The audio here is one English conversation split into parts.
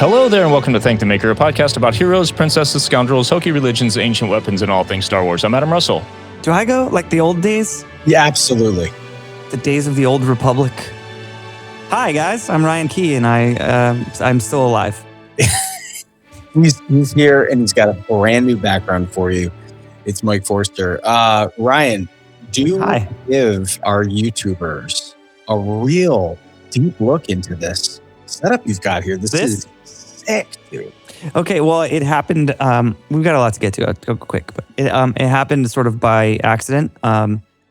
Hello there, and welcome to Thank the Maker, a podcast about heroes, princesses, scoundrels, hokey religions, ancient weapons, and all things Star Wars. I'm Adam Russell. Do I go like the old days? Yeah, absolutely. The days of the old republic. Hi, guys. I'm Ryan Key, and I'm still alive. He's here, and he's got a brand new background for you. It's Mike Forster. Ryan, do you give our YouTubers a real deep look into this setup you've got here? This is sick, dude. Okay, well, it happened. We've got a lot to get to. I'll go quick, but it happened sort of by accident.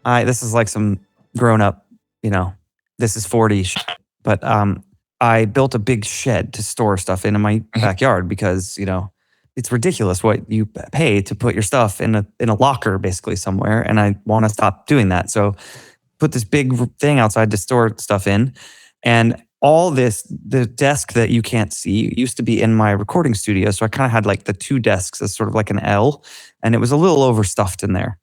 This is like some grown up, this is 40, but I built a big shed to store stuff in my backyard because it's ridiculous what you pay to put your stuff in a locker basically somewhere, and I want to stop doing that. So put this big thing outside to store stuff in, and all this, the desk that you can't see used to be in my recording studio. So I kind of had like the two desks as sort of like an L, and it was a little overstuffed in there.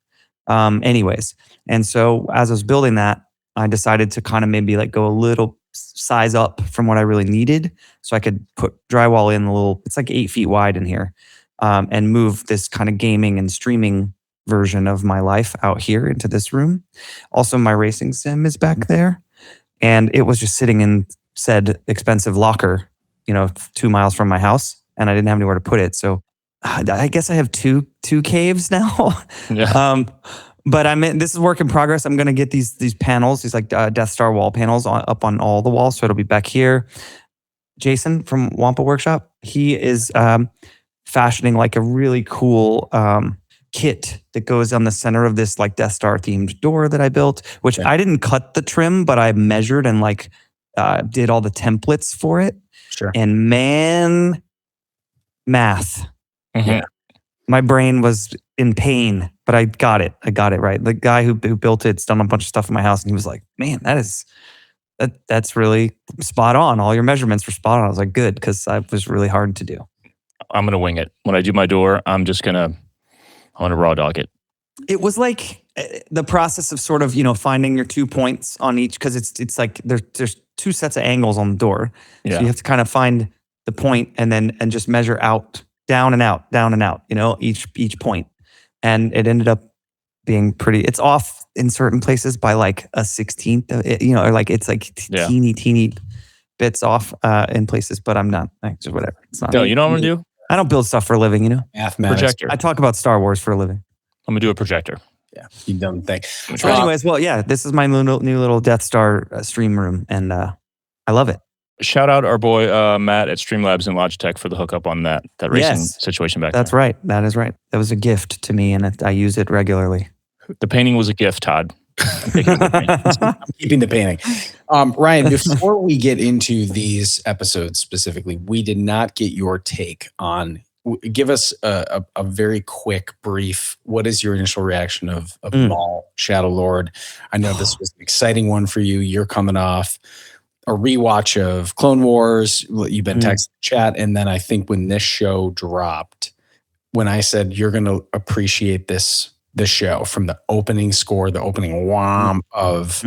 Anyways. And so as I was building that, I decided to kind of maybe like go a little size up from what I really needed. So I could put drywall in it's like 8 feet wide in here, and move this kind of gaming and streaming version of my life out here into this room. Also, my racing sim is back there. And it was just sitting in said expensive locker, 2 miles from my house, and I didn't have anywhere to put it. So I guess I have two caves now. Yeah. But this is work in progress. I'm gonna get these panels, these like Death Star wall panels up on all the walls, so it'll be back here. Jason from Wampa Workshop, he is fashioning like a really cool kit that goes on the center of this like Death Star themed door that I built, which I didn't cut the trim, but I measured and did all the templates for it. Sure. And man, math. Mm-hmm. Yeah. My brain was in pain, but I got it. I got it right. The guy who built it's done a bunch of stuff in my house, and he was like, "Man, that's really spot on. All your measurements were spot on." I was like, "Good," because that was really hard to do. I'm gonna wing it. When I do my door, I'm gonna raw dog it. It was like the process of sort of, finding your 2 points on each, because it's like there's two sets of angles on the door. Yeah. So you have to kind of find the point and just measure out, down and out, each point. And it ended up being it's off in certain places by like a 16th, or like it's like teeny bits off in places, but I'm not, just whatever. It's not. No, you know what I'm gonna do? I don't build stuff for a living, Mathematics. Projector. I talk about Star Wars for a living. I'm gonna do a projector. Yeah, you dumb thing. So anyways, this is my new little Death Star stream room, and I love it. Shout out our boy Matt at Streamlabs and Logitech for the hookup on that racing situation back there. That's right. That is right. That was a gift to me, and I use it regularly. The painting was a gift, Todd. I'm keeping the painting. Ryan, before we get into these episodes specifically, we did not get your take on. Give us a very quick brief. What is your initial reaction of Maul Shadow Lord? I know this was an exciting one for you. You're coming off a rewatch of Clone Wars. You've been texting chat, and then I think when this show dropped, when I said you're going to appreciate this show from the opening score, the opening whomp of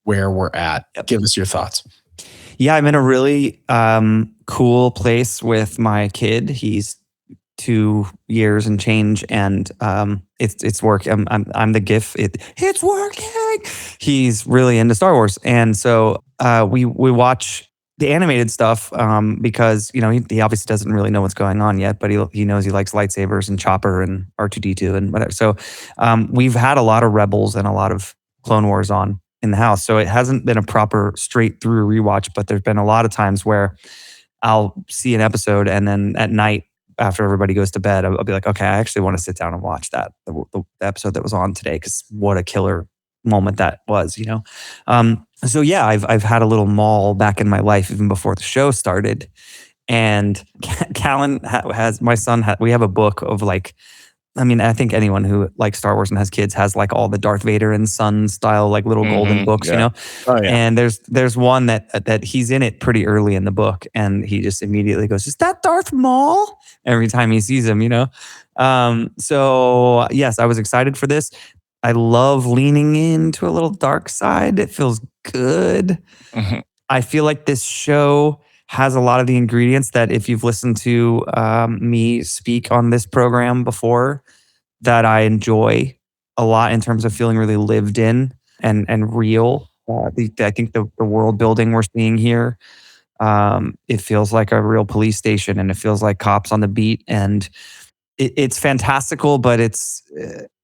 where we're at. Yep. Give us your thoughts. Yeah, I'm in a really cool place with my kid. He's 2 years and change, and it's working. I'm the GIF. It's working. He's really into Star Wars, and so we watch the animated stuff because he obviously doesn't really know what's going on yet, but he knows he likes lightsabers and Chopper and R2D2 and whatever. So we've had a lot of Rebels and a lot of Clone Wars on in the house, so it hasn't been a proper straight through rewatch. But there's been a lot of times where I'll see an episode, and then at night, after everybody goes to bed, I'll be like, okay, I actually want to sit down and watch the episode that was on today, because what a killer moment that was, So yeah, I've had a little Maul back in my life even before the show started, and Callan has, my son, we have a book of I think anyone who likes Star Wars and has kids has like all the Darth Vader and Son style like little golden books, Oh, yeah. And there's one that he's in it pretty early in the book, and he just immediately goes, "Is that Darth Maul?" Every time he sees him, So yes, I was excited for this. I love leaning into a little dark side. It feels good. I feel like this show has a lot of the ingredients that if you've listened to me speak on this program before, that I enjoy a lot in terms of feeling really lived in and real. I think the world building we're seeing here, it feels like a real police station, and it feels like cops on the beat, and it's fantastical, but it's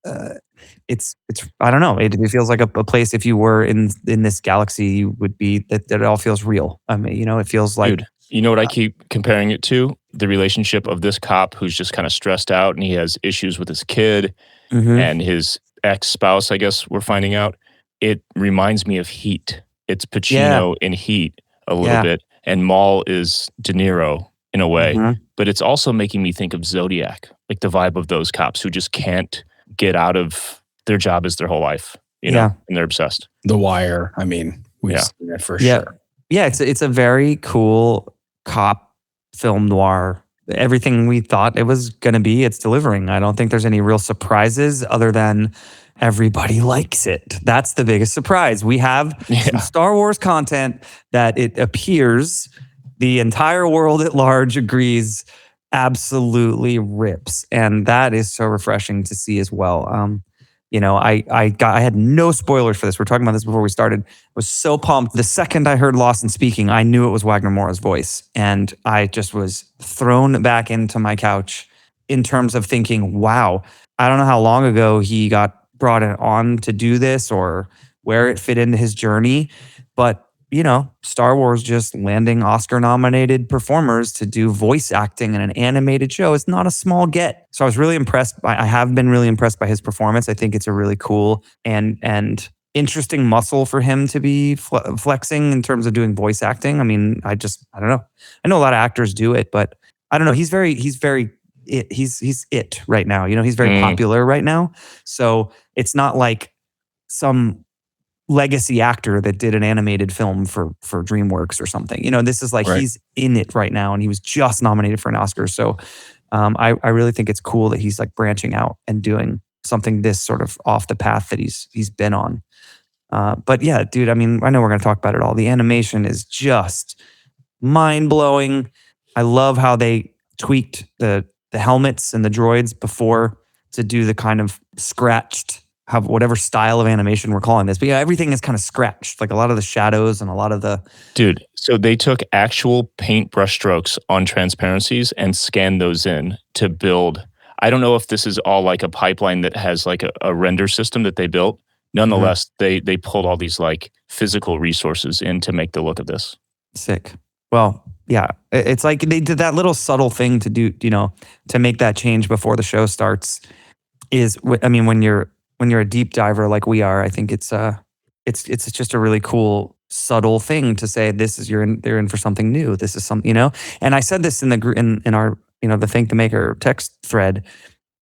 I don't know. It feels like a place if you were in this galaxy, you would be that it all feels real. I mean, it feels like Dude, you know what I keep comparing it to? The relationship of this cop who's just kind of stressed out and he has issues with his kid and his ex-spouse, I guess we're finding out. It reminds me of Heat. It's Pacino in Heat a little bit, and Maul is De Niro in a way. But it's also making me think of Zodiac, like the vibe of those cops who just can't get out of their job as their whole life, and they're obsessed. The Wire. I mean, we've seen that for sure. Yeah, it's a very cool cop film noir. Everything we thought it was going to be, it's delivering. I don't think there's any real surprises other than everybody likes it. That's the biggest surprise. We have some Star Wars content that it appears the entire world at large agrees absolutely rips. And that is so refreshing to see as well. I had no spoilers for this. We're talking about this before we started. I was so pumped. The second I heard Lawson speaking, I knew it was Wagner Moura's voice. And I just was thrown back into my couch in terms of thinking, wow, I don't know how long ago he got brought on to do this or where it fit into his journey. But Star Wars just landing Oscar-nominated performers to do voice acting in an animated show is not a small get. So I was really impressed. I have been really impressed by his performance. I think it's a really cool and interesting muscle for him to be flexing in terms of doing voice acting. I mean, I don't know. I know a lot of actors do it, but I don't know. He's it right now. He's very popular right now. So it's not like some legacy actor that did an animated film for DreamWorks or something. This is like he's in it right now, and he was just nominated for an Oscar. So I really think it's cool that he's like branching out and doing something this sort of off the path that he's been on. But yeah, dude, I mean, I know we're going to talk about it all. The animation is just mind-blowing. I love how they tweaked the helmets and the droids before to do the kind of scratched, have whatever style of animation we're calling this. But everything is kind of scratched, like a lot of the shadows and a lot of the... Dude, so they took actual paint brush strokes on transparencies and scanned those in to build. I don't know if this is all like a pipeline that has like a render system that they built. Nonetheless, they pulled all these like physical resources in to make the look of this. Sick. Well, yeah, it's like they did that little subtle thing to do, to make that change before the show starts. I mean, when you're a deep diver like we are, I think it's just a really cool subtle thing to say. This is they're in for something new. This is something, And I said this in our the Thank the Maker text thread.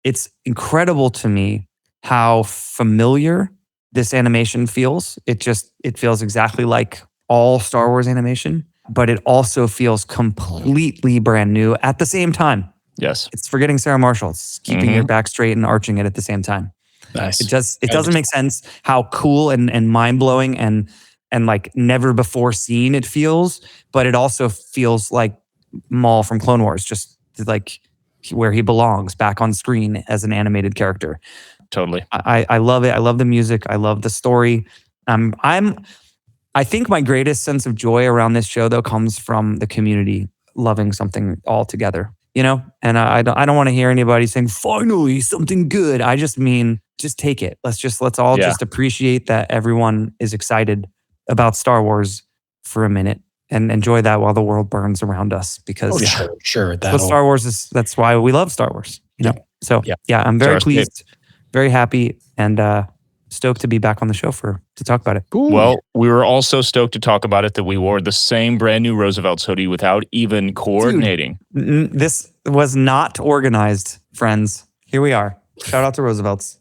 It's incredible to me how familiar this animation feels. It feels exactly like all Star Wars animation, but it also feels completely brand new at the same time. Yes, it's forgetting Sarah Marshall. It's keeping your back straight and arching it at the same time. Nice. It doesn't make sense how cool and mind-blowing and like never before seen it feels, but it also feels like Maul from Clone Wars, just like where he belongs, back on screen as an animated character. Totally. I love it. I love the music. I love the story. I think my greatest sense of joy around this show though comes from the community loving something all together. And I don't want to hear anybody saying finally something good. I just mean just take it. Let's all just appreciate that everyone is excited about Star Wars for a minute and enjoy that while the world burns around us. Because sure, that's what Star Wars is. That's why we love Star Wars. So I'm very pleased, very happy, and stoked to be back on the show to talk about it. Ooh. Well, we were also stoked to talk about it that we wore the same brand new Roosevelt's hoodie without even coordinating. Dude, this was not organized, friends. Here we are. Shout out to Roosevelt's.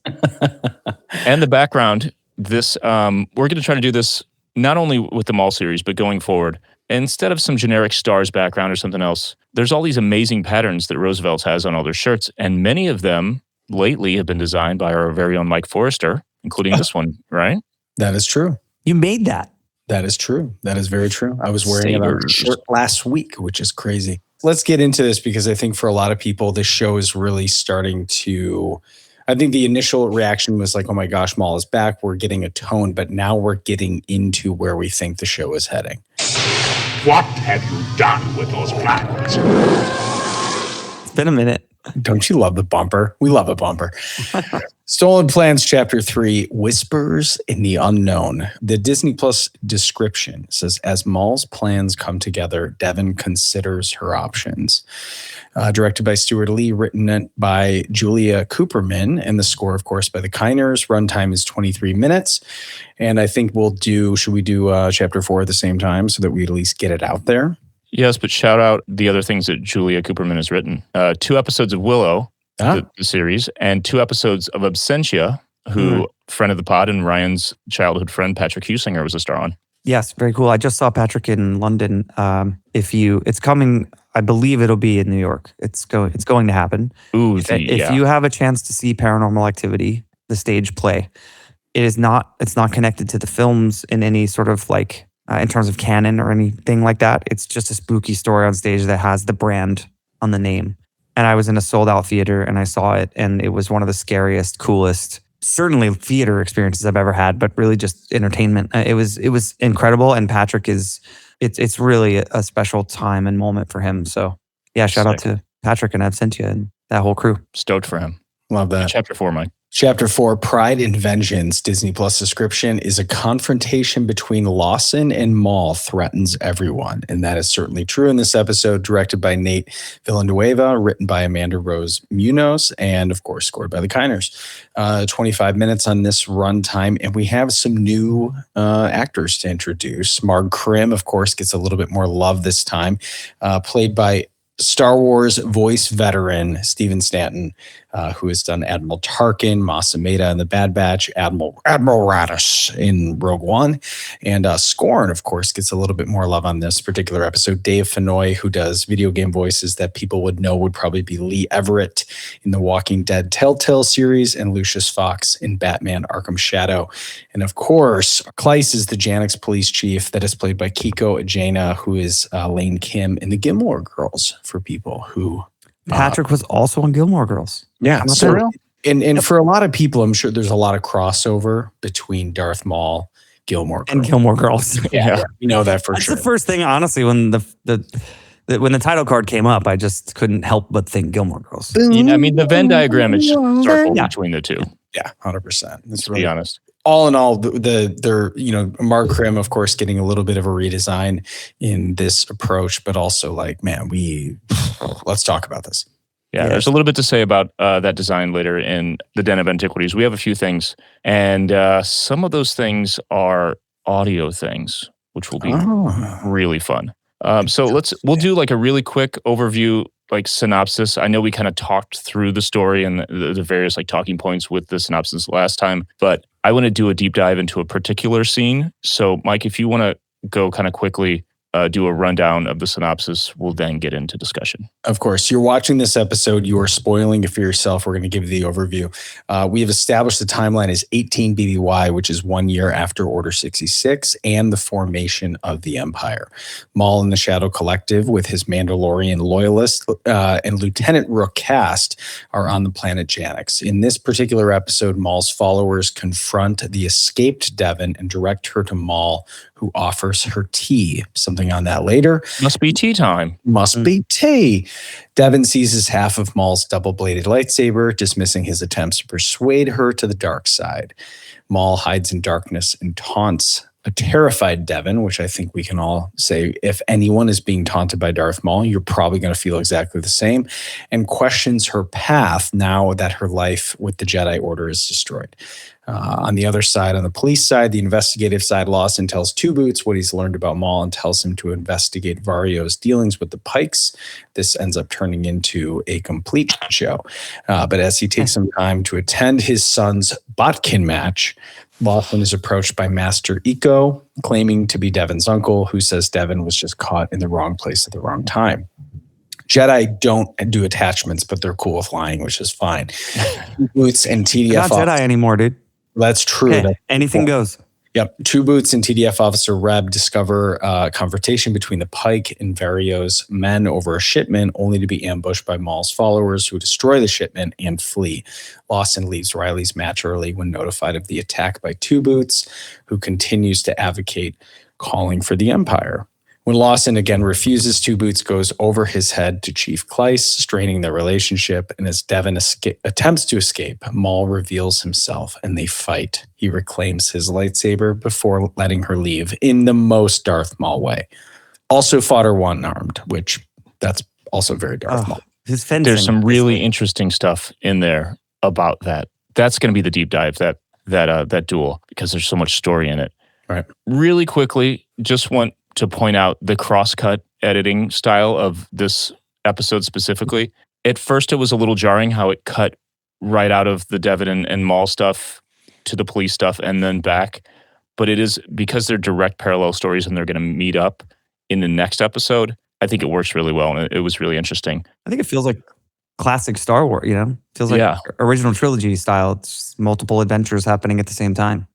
And the background, this we're going to try to do this not only with the Maul series, but going forward. Instead of some generic stars background or something else, there's all these amazing patterns that Roosevelt's has on all their shirts, and many of them lately have been designed by our very own Mike Forrester, including this one, right? That is true. You made that. That is true. That is very true. I was wearing it on a Sabers. shirt last week, which is crazy. Let's get into this because I think for a lot of people, this show is really starting to. I think the initial reaction was like, oh my gosh, Maul is back. We're getting a tone, but now we're getting into where we think the show is heading. What have you done with those plans? It's been a minute. Don't you love the bumper? We love a bumper. Stolen Plans Chapter 3, Whispers in the Unknown. The Disney Plus description says, as Maul's plans come together, Devon considers her options. Directed by Stuart Lee, written by Julia Cooperman, and the score, of course, by the Kiners. Runtime is 23 minutes. And I think should we do Chapter 4 at the same time so that we at least get it out there? Yes, but shout out the other things that Julia Cooperman has written. 2 episodes of Willow, the series, and 2 episodes of Absentia, who friend of the pod and Ryan's childhood friend Patrick Husinger was a star on. Yes, very cool. I just saw Patrick in London. It's coming, I believe it'll be in New York. It's going to happen. Ooh, if you have a chance to see Paranormal Activity, the stage play, it's not connected to the films in any sort of like in terms of canon or anything like that. It's just a spooky story on stage that has the brand on the name. And I was in a sold out theater and I saw it, and it was one of the scariest, coolest, certainly theater experiences I've ever had, but really just entertainment. It was incredible. And Patrick it's really a special time and moment for him. So yeah, shout out to Patrick and Absentia and that whole crew. Stoked for him. Love that. Chapter 4, Mike. Chapter 4, Pride and Vengeance, Disney Plus description, is a confrontation between Lawson and Maul threatens everyone. And that is certainly true in this episode, directed by Nate Villanueva, written by Amanda Rose Munoz, and of course, scored by the Kiners. 25 minutes on this runtime, and we have some new actors to introduce. Marg Krim, of course, gets a little bit more love this time, played by Star Wars voice veteran Steven Stanton, who has done Admiral Tarkin, Mas Amedda in The Bad Batch, Admiral Raddus in Rogue One, and Scorn, of course, gets a little bit more love on this particular episode. Dave Fennoy, who does video game voices that people would know, would probably be Lee Everett in the Walking Dead Telltale series, and Lucius Fox in Batman Arkham Shadow. And of course, Kleiss is the Janix police chief that is played by Kiko Ajena, who is Lane Kim in the Gilmore Girls, for people who... Patrick was also on Gilmore Girls. Yeah. So, and for a lot of people, I'm sure there's a lot of crossover between Darth Maul, Gilmore Girls. And Gilmore Girls. Yeah. You know that for That's sure. the first thing, honestly, when when the title card came up, I just couldn't help but think Gilmore Girls. I mean, the Venn diagram is circled between the two. Yeah, 100%. Let's be honest. All in all, they're Marg Krim, of course, getting a little bit of a redesign in this approach, but also like, man, let's talk about this. Yeah, there's a little bit to say about that design later in the Den of Antiquities. We have a few things, and some of those things are audio things, which will be really fun. So we'll do like a really quick overview, like synopsis. I know we kind of talked through the story and the various like talking points with the synopsis last time, but I want to do a deep dive into a particular scene. So Mike, if you want to go kind of quickly do a rundown of the synopsis, we'll then get into discussion. Of course, you're watching this episode. You are spoiling it for yourself. We're going to give you the overview. We have established the timeline as 18 BBY, which is 1 year after Order 66 and the formation of the Empire. Maul and the Shadow Collective, with his Mandalorian loyalist and Lieutenant Rook Cast, are on the planet Janix. In this particular episode, Maul's followers confront the escaped Devon and direct her to Maul, who offers her tea. Something on that later. Must be tea time. Must be tea. Devon seizes half of Maul's double-bladed lightsaber, dismissing his attempts to persuade her to the dark side. Maul hides in darkness and taunts a terrified Devon, which I think we can all say, if anyone is being taunted by Darth Maul, you're probably going to feel exactly the same, and questions her path now that her life with the Jedi Order is destroyed. On the other side, on the police side, the investigative side, Lawson tells Two Boots what he's learned about Maul and tells him to investigate Vario's dealings with the Pikes. This ends up turning into a complete show. But as he takes some time to attend his son's Botkin match, Lawson is approached by Master Iko, claiming to be Devon's uncle, who says Devon was just caught in the wrong place at the wrong time. Jedi don't do attachments, but they're cool with lying, which is fine. Boots and TDF. Not Jedi anymore, dude. That's true. Okay, anything goes. Yep. Two Boots and TDF Officer Reb discover a confrontation between the Pike and Vario's men over a shipment, only to be ambushed by Maul's followers who destroy the shipment and flee. Lawson leaves Riley's match early when notified of the attack by Two Boots, who continues to advocate calling for the Empire. When Lawson again refuses, Two Boots goes over his head to Chief Kleiss, straining their relationship, and as Devon attempts to escape, Maul reveals himself and they fight. He reclaims his lightsaber before letting her leave in the most Darth Maul way. Also fought her one-armed, which that's also very Darth Maul. His fencing. There's some really interesting stuff in there about that. That's going to be the deep dive, that duel, because there's so much story in it. Right. Really quickly, just want to point out the cross-cut editing style of this episode specifically. At first, it was a little jarring how it cut right out of the Devon and Maul stuff to the police stuff and then back. But it is, because they're direct parallel stories and they're going to meet up in the next episode, I think it works really well, and it was really interesting. I think it feels like classic Star Wars, Feels like original trilogy style. It's multiple adventures happening at the same time.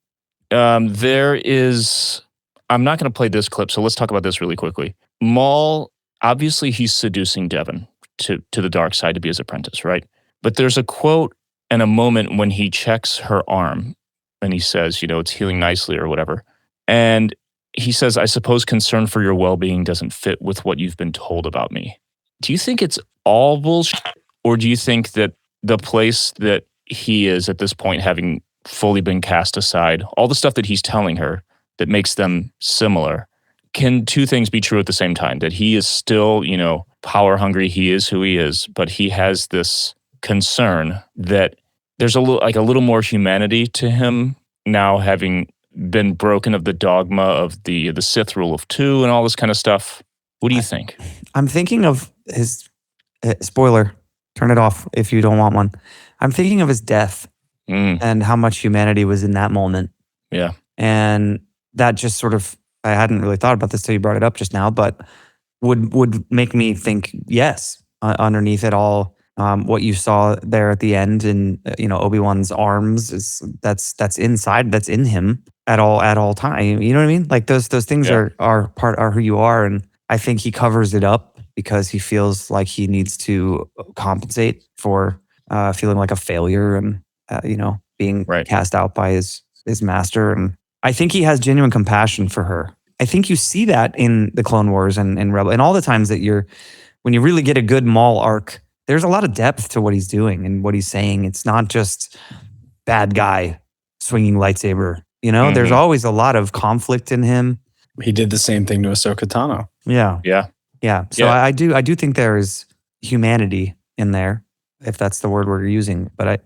There is... I'm not going to play this clip, so let's talk about this really quickly. Maul, obviously he's seducing Devon to the dark side to be his apprentice, right? But there's a quote and a moment when he checks her arm and he says, it's healing nicely or whatever. And he says, I suppose concern for your well-being doesn't fit with what you've been told about me. Do you think it's all bullshit? Or do you think that the place that he is at this point, having fully been cast aside, all the stuff that he's telling her, that makes them similar, can two things be true at the same time? That he is still, power hungry, he is who he is, but he has this concern that there's a little more humanity to him now, having been broken of the dogma of the Sith rule of two and all this kind of stuff. What do you think? I'm thinking of his spoiler. Turn it off if you don't want one. I'm thinking of his death and how much humanity was in that moment. Yeah. And that just sort of, I hadn't really thought about this till you brought it up just now, but would make me think, yes, underneath it all, what you saw there at the end in Obi-Wan's arms that's inside, that's in him at all time. You know what I mean? Like those things are who you are, and I think he covers it up because he feels like he needs to compensate for feeling like a failure and being cast out by his master. And I think he has genuine compassion for her. I think you see that in the Clone Wars and Rebel, and all the times that when you really get a good Maul arc, there's a lot of depth to what he's doing and what he's saying. It's not just bad guy swinging lightsaber. There's always a lot of conflict in him. He did the same thing to Ahsoka Tano. Yeah. So I do think there is humanity in there, if that's the word we're using. But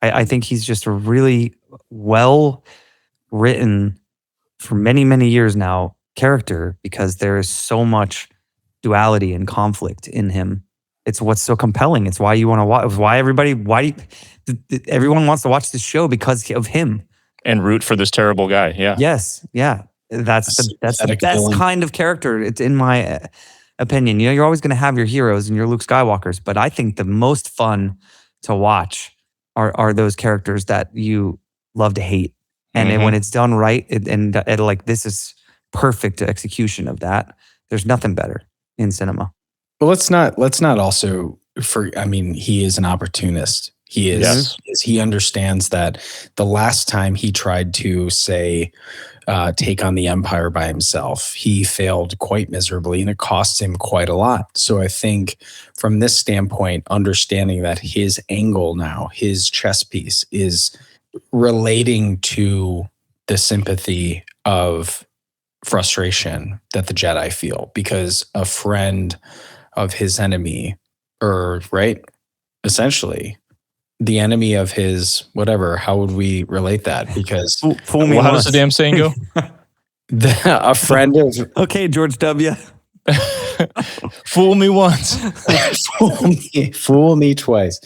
I think he's just a really well written for many, many years now character, because there is so much duality and conflict in him. It's what's so compelling. It's why you want to watch. Why everyone wants to watch this show, because of him and root for this terrible guy. Yeah. Yes. Yeah. That's the best kind of character. It's in my opinion. You're always going to have your heroes and your Luke Skywalkers, but I think the most fun to watch are those characters that you love to hate. And when it's done right, this is perfect execution of that. There's nothing better in cinema. Well, let's not also he is an opportunist. He is. Yes. He understands that the last time he tried to take on the Empire by himself, he failed quite miserably, and it cost him quite a lot. So I think from this standpoint, understanding that his angle now, his chess piece, is relating to the sympathy of frustration that the Jedi feel because a friend of his enemy, essentially the enemy of his whatever. How would we relate that? Because fool me how does the damn saying go? A friend of okay, George W. Fool me once, fool me twice.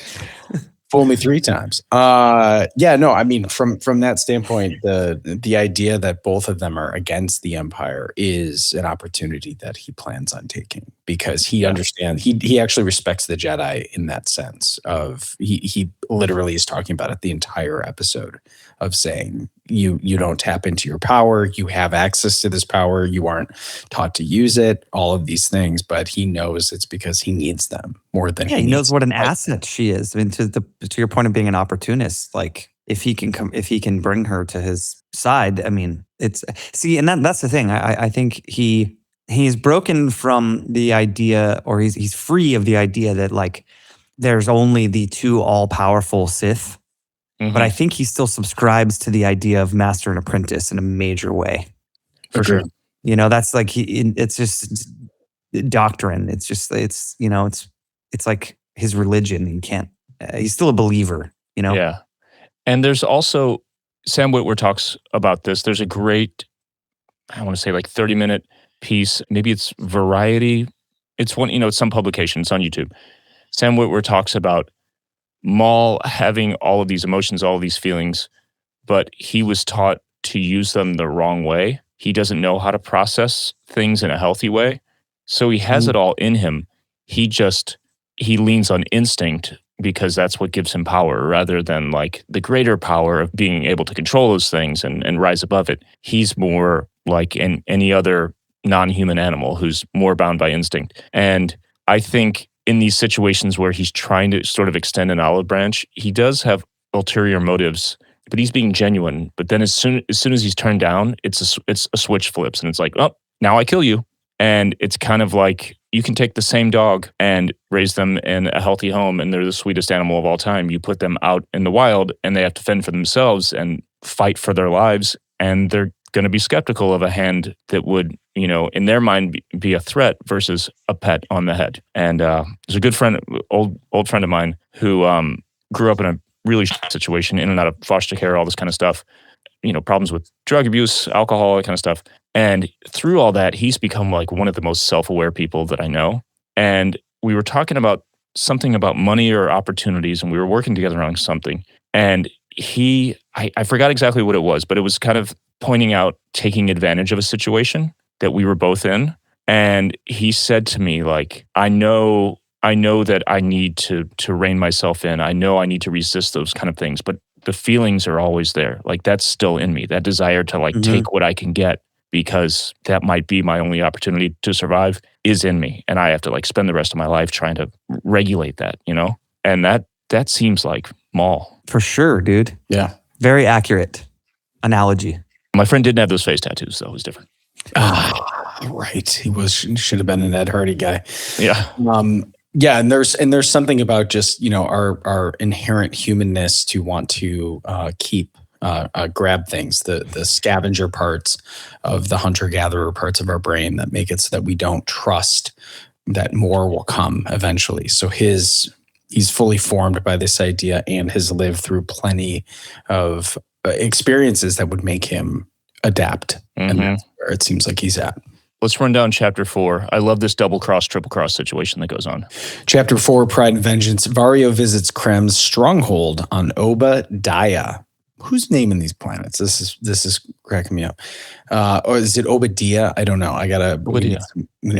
Fool me 3 times. From that standpoint, the idea that both of them are against the Empire is an opportunity that he plans on taking, because he understands, he actually respects the Jedi in that sense of he literally is talking about it the entire episode of saying you don't tap into your power, you have access to this power, you aren't taught to use it, all of these things, but he knows it's because he needs them more than he knows what an asset she is. I mean, to your point of being an opportunist, like if he can bring her to his side, I mean, and that's the thing. I think he's broken from the idea, or he's free of the idea that like there's only the two all-powerful Sith. But I think he still subscribes to the idea of master and apprentice in a major way. For sure. You know, that's like it's just doctrine. It's just it's like his religion. He can't. He's still a believer. You know. Yeah. And there's also Sam Witwer talks about this. There's a great, I want to say like 30-minute piece. Maybe it's Variety. It's one. It's some publication. It's on YouTube. Sam Witwer talks about Maul having all of these emotions, all of these feelings, but he was taught to use them the wrong way. He doesn't know how to process things in a healthy way. So he has it all in him. He leans on instinct because that's what gives him power rather than like the greater power of being able to control those things and rise above it. He's more like any other non-human animal who's more bound by instinct. And I think in these situations where he's trying to sort of extend an olive branch, he does have ulterior motives, but he's being genuine. But then as soon as he's turned down, it's a switch flips, and it's like, oh, now I kill you. And it's kind of like you can take the same dog and raise them in a healthy home, and they're the sweetest animal of all time. You put them out in the wild, and they have to fend for themselves and fight for their lives, and they're going to be skeptical of a hand that would, in their mind, be a threat versus a pet on the head. And there's a good friend, old friend of mine, who grew up in a really situation, in and out of foster care, all this kind of stuff. Problems with drug abuse, alcohol, that kind of stuff. And through all that, he's become like one of the most self-aware people that I know. And we were talking about something about money or opportunities, and we were working together on something. And I forgot exactly what it was, but it was kind of pointing out taking advantage of a situation that we were both in. And he said to me, like, I know that I need to rein myself in. I know I need to resist those kind of things, but the feelings are always there. Like, that's still in me, that desire to like take what I can get, because that might be my only opportunity to survive, is in me. And I have to like spend the rest of my life trying to regulate that, And that seems like Maul. For sure, dude. Yeah. Very accurate analogy. My friend didn't have those face tattoos, though. It was different. Right. He should have been an Ed Hardy guy. Yeah. Yeah, and there's something about just our inherent humanness to want to grab things, the scavenger parts of the hunter-gatherer parts of our brain that make it so that we don't trust that more will come eventually. So he's fully formed by this idea and has lived through plenty of experiences that would make him adapt. And that's where it seems like he's at. Let's run down chapter 4. I love this double cross, triple cross situation that goes on. Chapter 4, Pride and Vengeance. Vario visits Krem's stronghold on Oba Dia. Who's naming these planets? This is cracking me up. Or is it Obadiah? I don't know. We need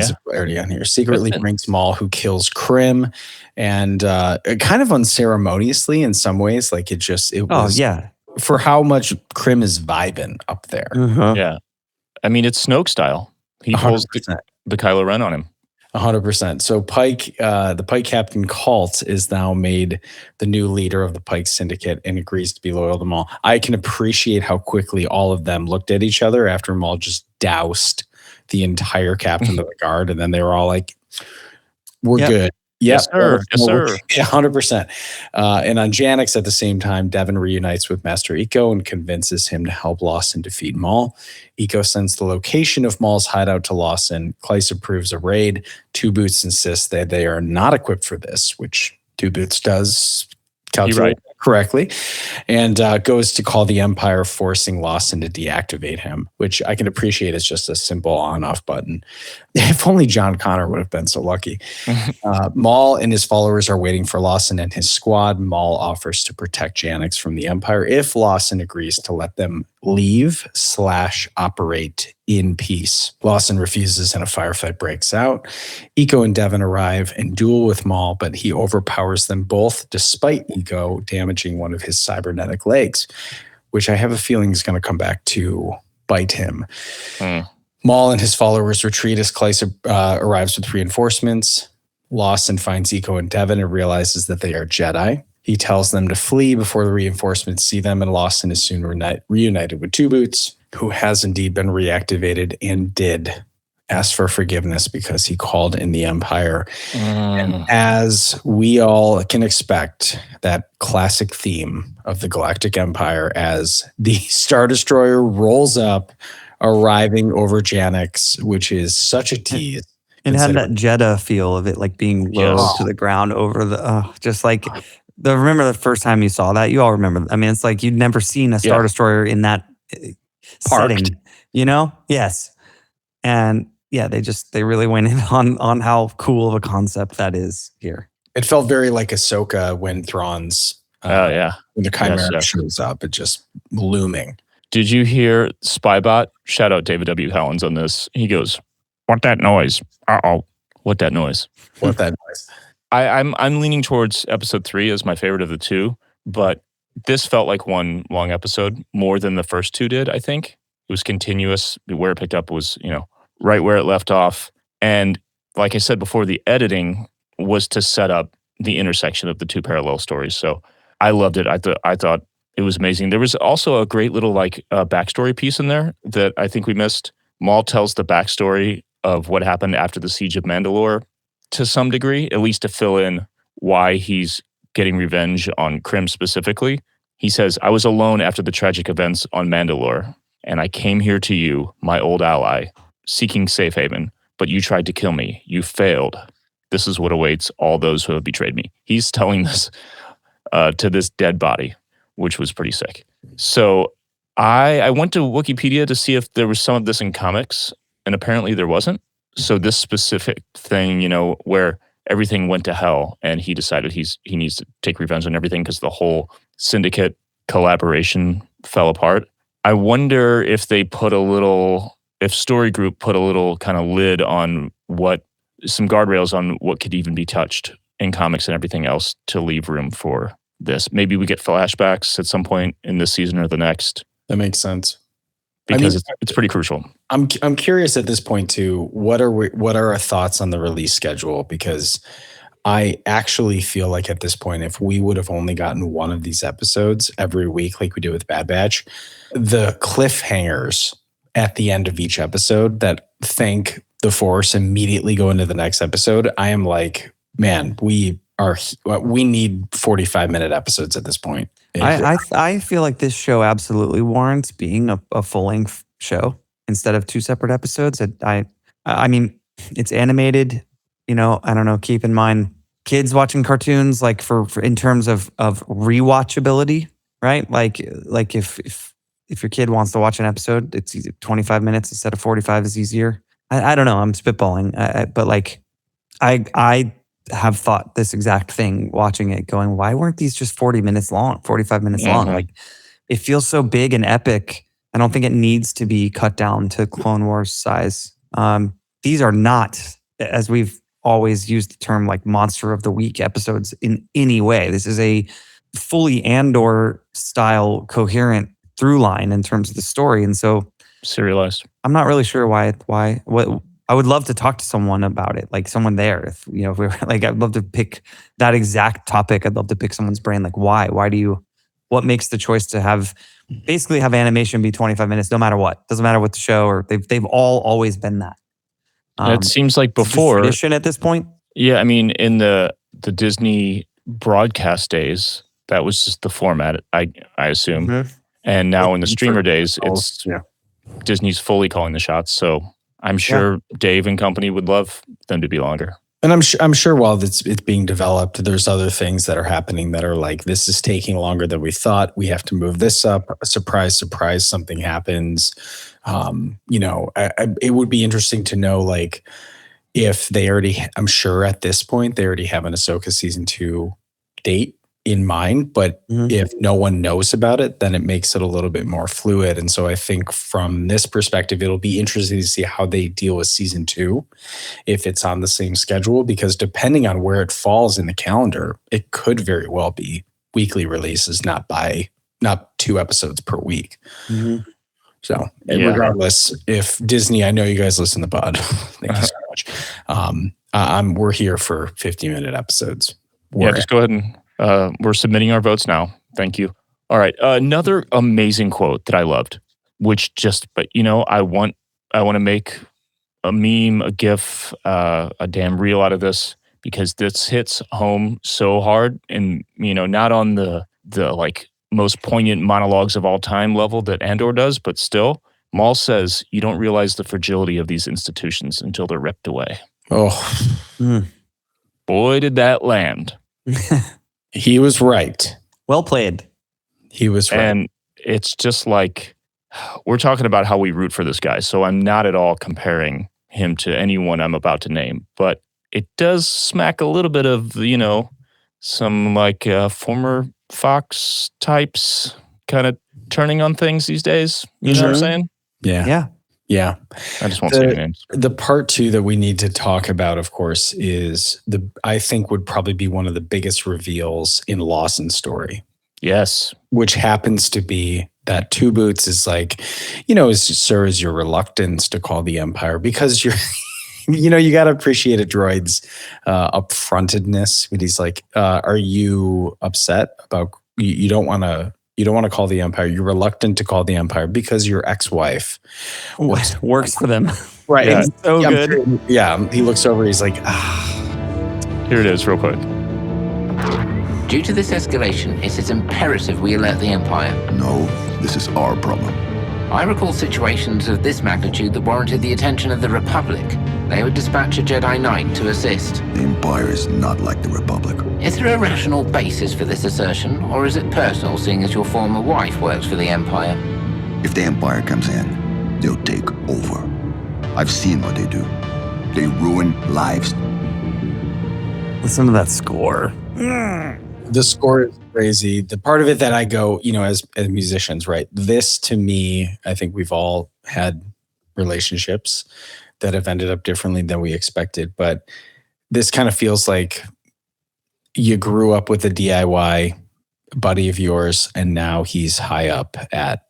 some clarity on here. Secretly brings Maul, who kills Krem, and kind of unceremoniously in some ways. Like it was. Yeah. For how much Krem is vibing up there. Yeah. I mean, it's Snoke style. He pulls the Kylo Ren on him. 100%. So Pike, the Pike Captain Colt, is now made the new leader of the Pike Syndicate and agrees to be loyal to Maul. I can appreciate how quickly all of them looked at each other after Maul just doused the entire captain of the guard, and then they were all like, we're good. Yes, sir. Yes, sir. Yeah, 100%. And on Janix, at the same time, Devin reunites with Master Iko and convinces him to help Lawson defeat Maul. Iko sends the location of Maul's hideout to Lawson. Klyce approves a raid. Two Boots insists that they are not equipped for this, which Two Boots does calculate correctly, and goes to call the Empire, forcing Lawson to deactivate him, which I can appreciate as just a simple on-off button. If only John Connor would have been so lucky. Maul and his followers are waiting for Lawson and his squad. Maul offers to protect Janix from the Empire if Lawson agrees to let them leave/operate in peace. Lawson refuses and a firefight breaks out. Iko and Devon arrive and duel with Maul, but he overpowers them both despite Iko damaging one of his cybernetic legs, which I have a feeling is going to come back to bite him. Maul and his followers retreat as Klyce arrives with reinforcements. Lawson finds Iko and Devon and realizes that they are Jedi. He tells them to flee before the reinforcements see them, and Lawson is soon reunited with Two Boots, who has indeed been reactivated and did ask for forgiveness because he called in the Empire. And as we all can expect, that classic theme of the Galactic Empire as the Star Destroyer rolls up, arriving over Janix, which is such a tease. It had that Jeddah feel of it, like being low to the ground over the, just like, remember the first time you saw that? You all remember. I mean, it's like you'd never seen a Star Destroyer in that setting, you know? Yes. And yeah, they really went in on how cool of a concept that is here. It felt very like Ahsoka when Thrawn's, when the Chimera shows up, it just looming. Did you hear Spybot? Shout out David W. Collins on this. He goes, "What that noise? Uh-oh. What that noise?" What that noise? I'm leaning towards episode 3 as my favorite of the two, but this felt like one long episode more than the first two did, I think. It was continuous. Where it picked up was, right where it left off. And like I said before, the editing was to set up the intersection of the two parallel stories. So I loved it. I thought it was amazing. There was also a great little backstory piece in there that I think we missed. Maul tells the backstory of what happened after the Siege of Mandalore to some degree, at least to fill in why he's getting revenge on Krim specifically. He says, "I was alone after the tragic events on Mandalore, and I came here to you, my old ally, seeking safe haven, but you tried to kill me. You failed. This is what awaits all those who have betrayed me." He's telling this to this dead body, which was pretty sick. So I went to Wikipedia to see if there was some of this in comics, and apparently there wasn't. So this specific thing, where everything went to hell and he decided he needs to take revenge on everything because the whole syndicate collaboration fell apart. I wonder if Story Group put a little kind of lid on some guardrails on what could even be touched in comics and everything else to leave room for this. Maybe we get flashbacks at some point in this season or the next. That makes sense. Because it's pretty crucial. I'm curious at this point too. What are our thoughts on the release schedule? Because I actually feel like at this point, if we would have only gotten one of these episodes every week, like we did with Bad Batch, the cliffhangers at the end of each episode that thank the Force immediately go into the next episode, I am like, man, we need 45-minute episodes at this point. I feel like this show absolutely warrants being a full-length show instead of 2 separate episodes. I mean, it's animated. I don't know. Keep in mind, kids watching cartoons, like for in terms of rewatchability, right? Like if your kid wants to watch an episode, it's easy. 25 minutes instead of 45 is easier. I don't know. I'm spitballing, but like I have thought this exact thing watching it, going, why weren't these just 40 minutes long, 45 minutes long? Like, it feels so big and epic. I don't think it needs to be cut down to Clone Wars size. These are not, as we've always used the term, like monster of the week episodes in any way. This is a fully Andor style coherent through line in terms of the story. And so serialized. I'm not really sure what I would love to talk to someone about it, like someone there. If we were like, I'd love to pick that exact topic. I'd love to pick someone's brain. Like, why? What makes the choice to basically have animation be 25 minutes, no matter what? Doesn't matter what the show, or they've always been that. It seems like before tradition at this point. Yeah, I mean, in the Disney broadcast days, that was just the format. I assume, and now in the streamer days, it's Disney's fully calling the shots. So I'm sure Dave and company would love them to be longer. And I'm sure while it's being developed, there's other things that are happening that are like, this is taking longer than we thought. We have to move this up. Surprise, surprise, something happens. It would be interesting to know, like, if they already, I'm sure at this point, they already have an Ahsoka season 2 date in mind, but if no one knows about it, then it makes it a little bit more fluid. And so I think from this perspective, it'll be interesting to see how they deal with season 2, if it's on the same schedule, because depending on where it falls in the calendar, it could very well be weekly releases, not 2 episodes per week. So regardless, if Disney, I know you guys listen to the pod. Thank you so much. We're here for 50-minute episodes. Just go ahead and we're submitting our votes now. Thank you. All right. Another amazing quote that I loved, I want to make a meme, a GIF, a damn reel out of this, because this hits home so hard, and not on the like most poignant monologues of all time level that Andor does, but still, Maul says, "You don't realize the fragility of these institutions until they're ripped away." Oh, boy, did that land. He was right. Well played. He was right. And it's just like, we're talking about how we root for this guy, so I'm not at all comparing him to anyone I'm about to name, but it does smack a little bit of, some like former Fox types kind of turning on things these days. You know what I'm saying? Yeah. I just won't say any names. The part 2 that we need to talk about, of course, is I think would probably be one of the biggest reveals in Lawson's story. Yes. Which happens to be that Two Boots is like, is your reluctance to call the Empire, because you're, you got to appreciate a droid's upfrontedness. But he's like, are you upset about, you don't want to call the Empire. You're reluctant to call the Empire because your ex-wife works for them. Right. Yeah, so good. He looks over. He's like, Here it is real quick. Due to this escalation, it is imperative we alert the Empire. No, this is our problem. I recall situations of this magnitude that warranted the attention of the Republic. They would dispatch a Jedi Knight to assist. The Empire is not like the Republic. Is there a rational basis for this assertion, or is it personal, seeing as your former wife works for the Empire? If the Empire comes in, they'll take over. I've seen what they do. They ruin lives. Listen to that score. The score is crazy. The part of it that I go, as musicians, right? This, to me, I think we've all had relationships that have ended up differently than we expected. But this kind of feels like you grew up with a DIY buddy of yours, and now he's high up at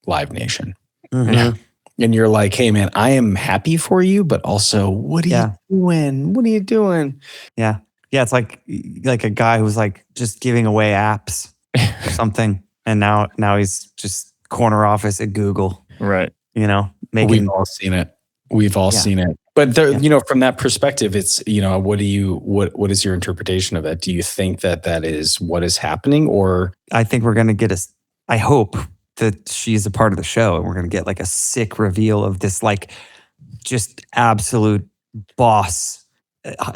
Live Nation. Yeah. And you're like, hey, man, I am happy for you, but also, what are you doing? What are you doing? Yeah. Yeah, it's like a guy who's like just giving away apps or something, and now he's just corner office at Google. Right. We've all seen it. We've all seen it. But from that perspective, it's what is your interpretation of that? Do you think that is what is happening, or I think we're gonna get I hope that she's a part of the show, and we're gonna get like a sick reveal of this like just absolute boss.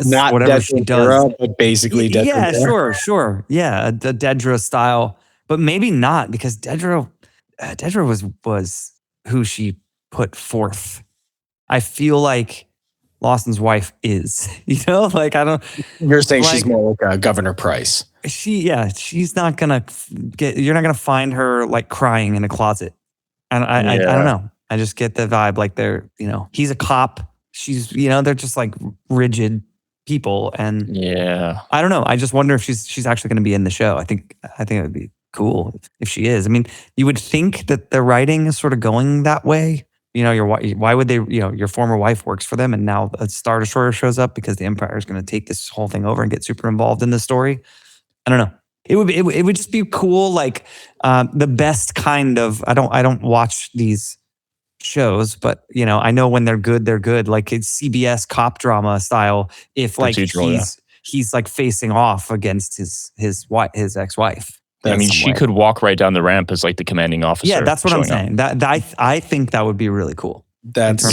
Not whatever she does, era, but basically Dedra. Yeah, sure. Yeah, a Dedra style, but maybe not, because Dedra was who she put forth. I feel like Lawson's wife is, like I don't. You're saying she's more like Governor Price. She's not gonna you're not gonna find her like crying in a closet, and I don't know. I just get the vibe like they're, he's a cop. She's, they're just like rigid people, and I don't know. I just wonder if she's actually going to be in the show. I think it would be cool if she is. I mean, you would think that the writing is sort of going that way. Why would they? Your former wife works for them, and now a Star Destroyer shows up because the Empire is going to take this whole thing over and get super involved in the story. I don't know. It would just be cool, like the best kind of. I don't watch these shows, but I know when they're good, like it's CBS cop drama style. If like he's like facing off against his ex-wife. She could walk right down the ramp as like the commanding officer. Yeah, that's what I'm saying. That I think that would be really cool. That's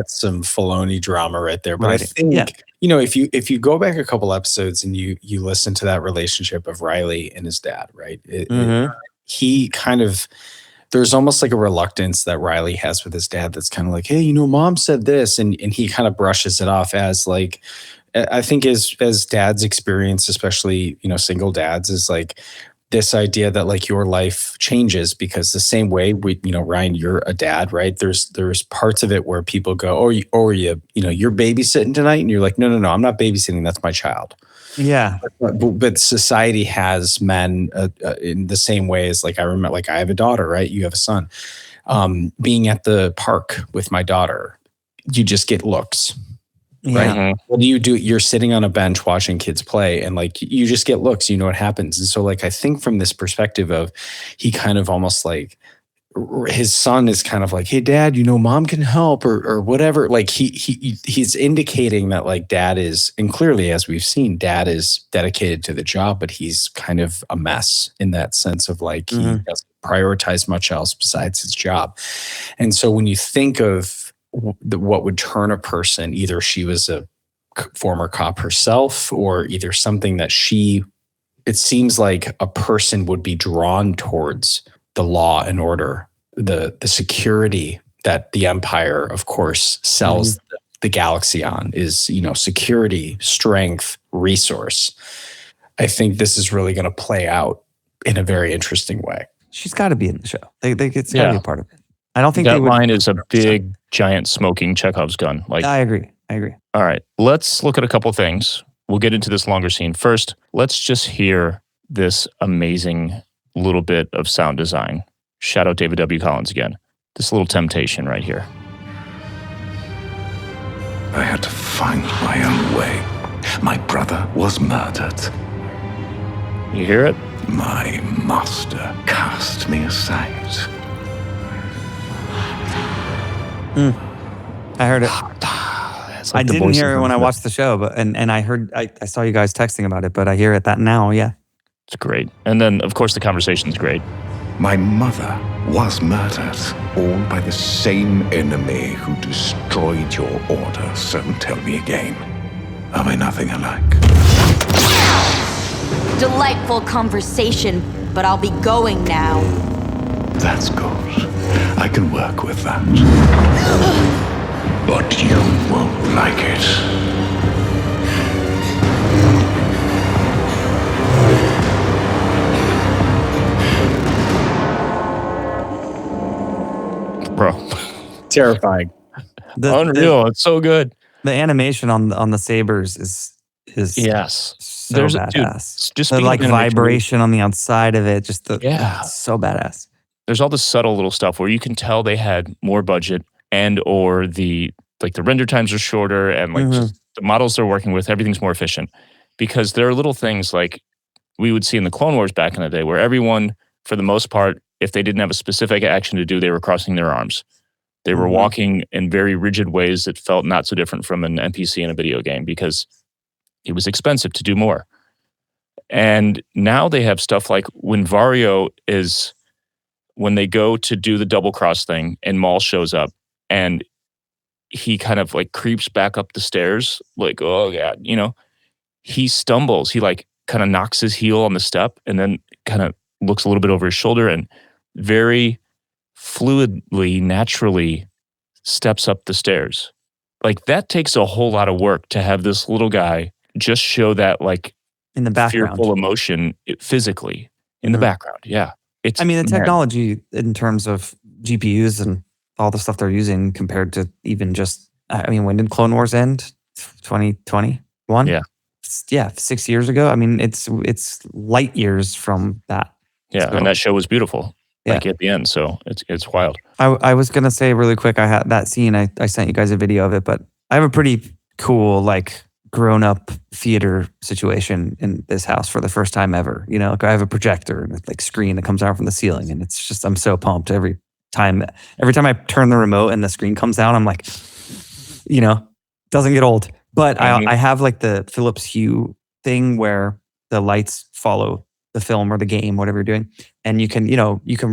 some Filoni drama right there. But I think you know, if you go back a couple episodes and you listen to that relationship of Riley and his dad, right? He kind of, there's almost like a reluctance that Riley has with his dad that's kind of like, hey, you know, mom said this, and he kind of brushes it off as like, I think as dads experience, especially, you know, single dads, is like this idea that like your life changes because the same way we, you know, Ryan, you're a dad, right? There's parts of it where people go, oh, you know, you're babysitting tonight, and you're like, no, I'm not babysitting. That's my child. Yeah. But society has men in the same way as like I remember, like I have a daughter, right? You have a son. Being at the park with my daughter, you just get looks. Yeah. Right. What do? You're sitting on a bench watching kids play, and like you just get looks, you know what happens. And so like I think from this perspective of he kind of almost like his son is kind of like, hey dad, you know, mom can help or whatever. Like he's indicating that like dad is, and clearly as we've seen, dad is dedicated to the job, but he's kind of a mess in that sense of like he doesn't prioritize much else besides his job. And so when you think of what would turn a person, either she was a former cop herself or either something that it seems like a person would be drawn towards the law and order, the security that the empire, of course, sells the galaxy on is, you know, security, strength, resource. I think this is really going to play out in a very interesting way. She's got to be in the show. It's got to be a part of it. I don't think that line is a big, giant smoking Chekhov's gun. Like, I agree. All right, let's look at a couple things. We'll get into this longer scene. First, let's just hear this amazing little bit of sound design. Shout out David W. Collins again. This little temptation right here. I had to find my own way. My brother was murdered. You hear it? My master cast me aside. I heard it. Like I didn't hear it when I watched the show, but and I saw you guys texting about it, but I hear it that now. Yeah, it's great. And then of course the conversation's great. My mother was murdered, all by the same enemy who destroyed your order. So tell me again, are we nothing alike? Delightful conversation, but I'll be going now. That's good. I can work with that. But you won't like it. Bro. Terrifying. Unreal. It's so good. The animation on the sabers is yes. So badass. Dude, just the like vibration on the outside of it, just so badass. There's all this subtle little stuff where you can tell they had more budget and or the render times are shorter and like just the models they're working with, everything's more efficient. Because there are little things like we would see in the Clone Wars back in the day where everyone, for the most part, if they didn't have a specific action to do, they were crossing their arms. They were walking in very rigid ways that felt not so different from an NPC in a video game because it was expensive to do more. And now they have stuff like when they go to do the double cross thing and Maul shows up and he kind of like creeps back up the stairs, like, oh God, you know, he stumbles. He like kind of knocks his heel on the step and then kind of looks a little bit over his shoulder and very fluidly, naturally steps up the stairs. Like that takes a whole lot of work to have this little guy just show that like in the background, fearful emotion physically in the background. Yeah. I mean, the technology in terms of GPUs and all the stuff they're using compared to even just, I mean, when did Clone Wars end? 2021? Yeah. Yeah, 6 years ago. I mean, it's light years from that. Yeah, so, and that show was beautiful. Like at the end, so it's wild. I was gonna say really quick, I had that scene. I sent you guys a video of it, but I have a pretty cool like grown-up theater situation in this house for the first time ever. You know, like I have a projector and like screen that comes out from the ceiling, and it's just I'm so pumped every time I turn the remote and the screen comes down. I'm like, you know, doesn't get old. But I have like the Philips Hue thing where the lights follow the film or the game, whatever you're doing, and you can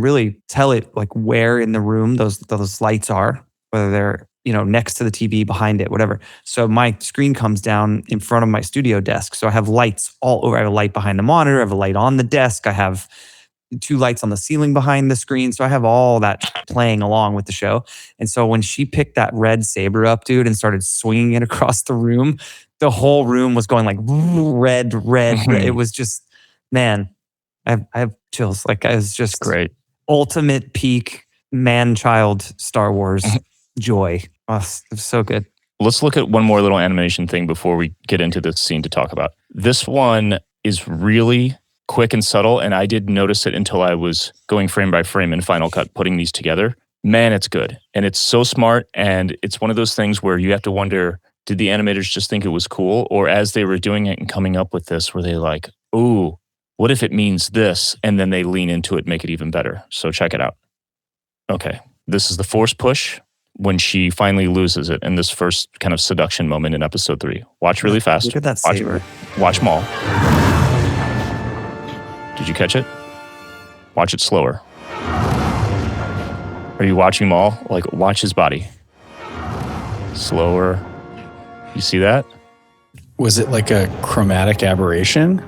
really tell it like where in the room those lights are, whether they're next to the TV, behind it, whatever. So my screen comes down in front of my studio desk. So I have lights all over. I have a light behind the monitor. I have a light on the desk. I have 2 lights on the ceiling behind the screen. So I have all that playing along with the show. And so when she picked that red saber up, dude, and started swinging it across the room, the whole room was going like red, red. It was just, man, I have chills. Like, it was just Great. Ultimate peak man-child Star Wars joy. Oh, it was so good. Let's look at one more little animation thing before we get into this scene to talk about. This one is really quick and subtle, and I didn't notice it until I was going frame by frame in Final Cut, putting these together. Man, it's good. And it's so smart, and it's one of those things where you have to wonder, did the animators just think it was cool? Or as they were doing it and coming up with this, were they like, ooh, what if it means this? And then they lean into it, make it even better. So check it out. Okay, this is the force push when she finally loses it in this first kind of seduction moment in episode 3. Watch really fast. Look at that saber. Watch Maul. Did you catch it? Watch it slower. Are you watching Maul? Like, watch his body. Slower. You see that? Was it like a chromatic aberration?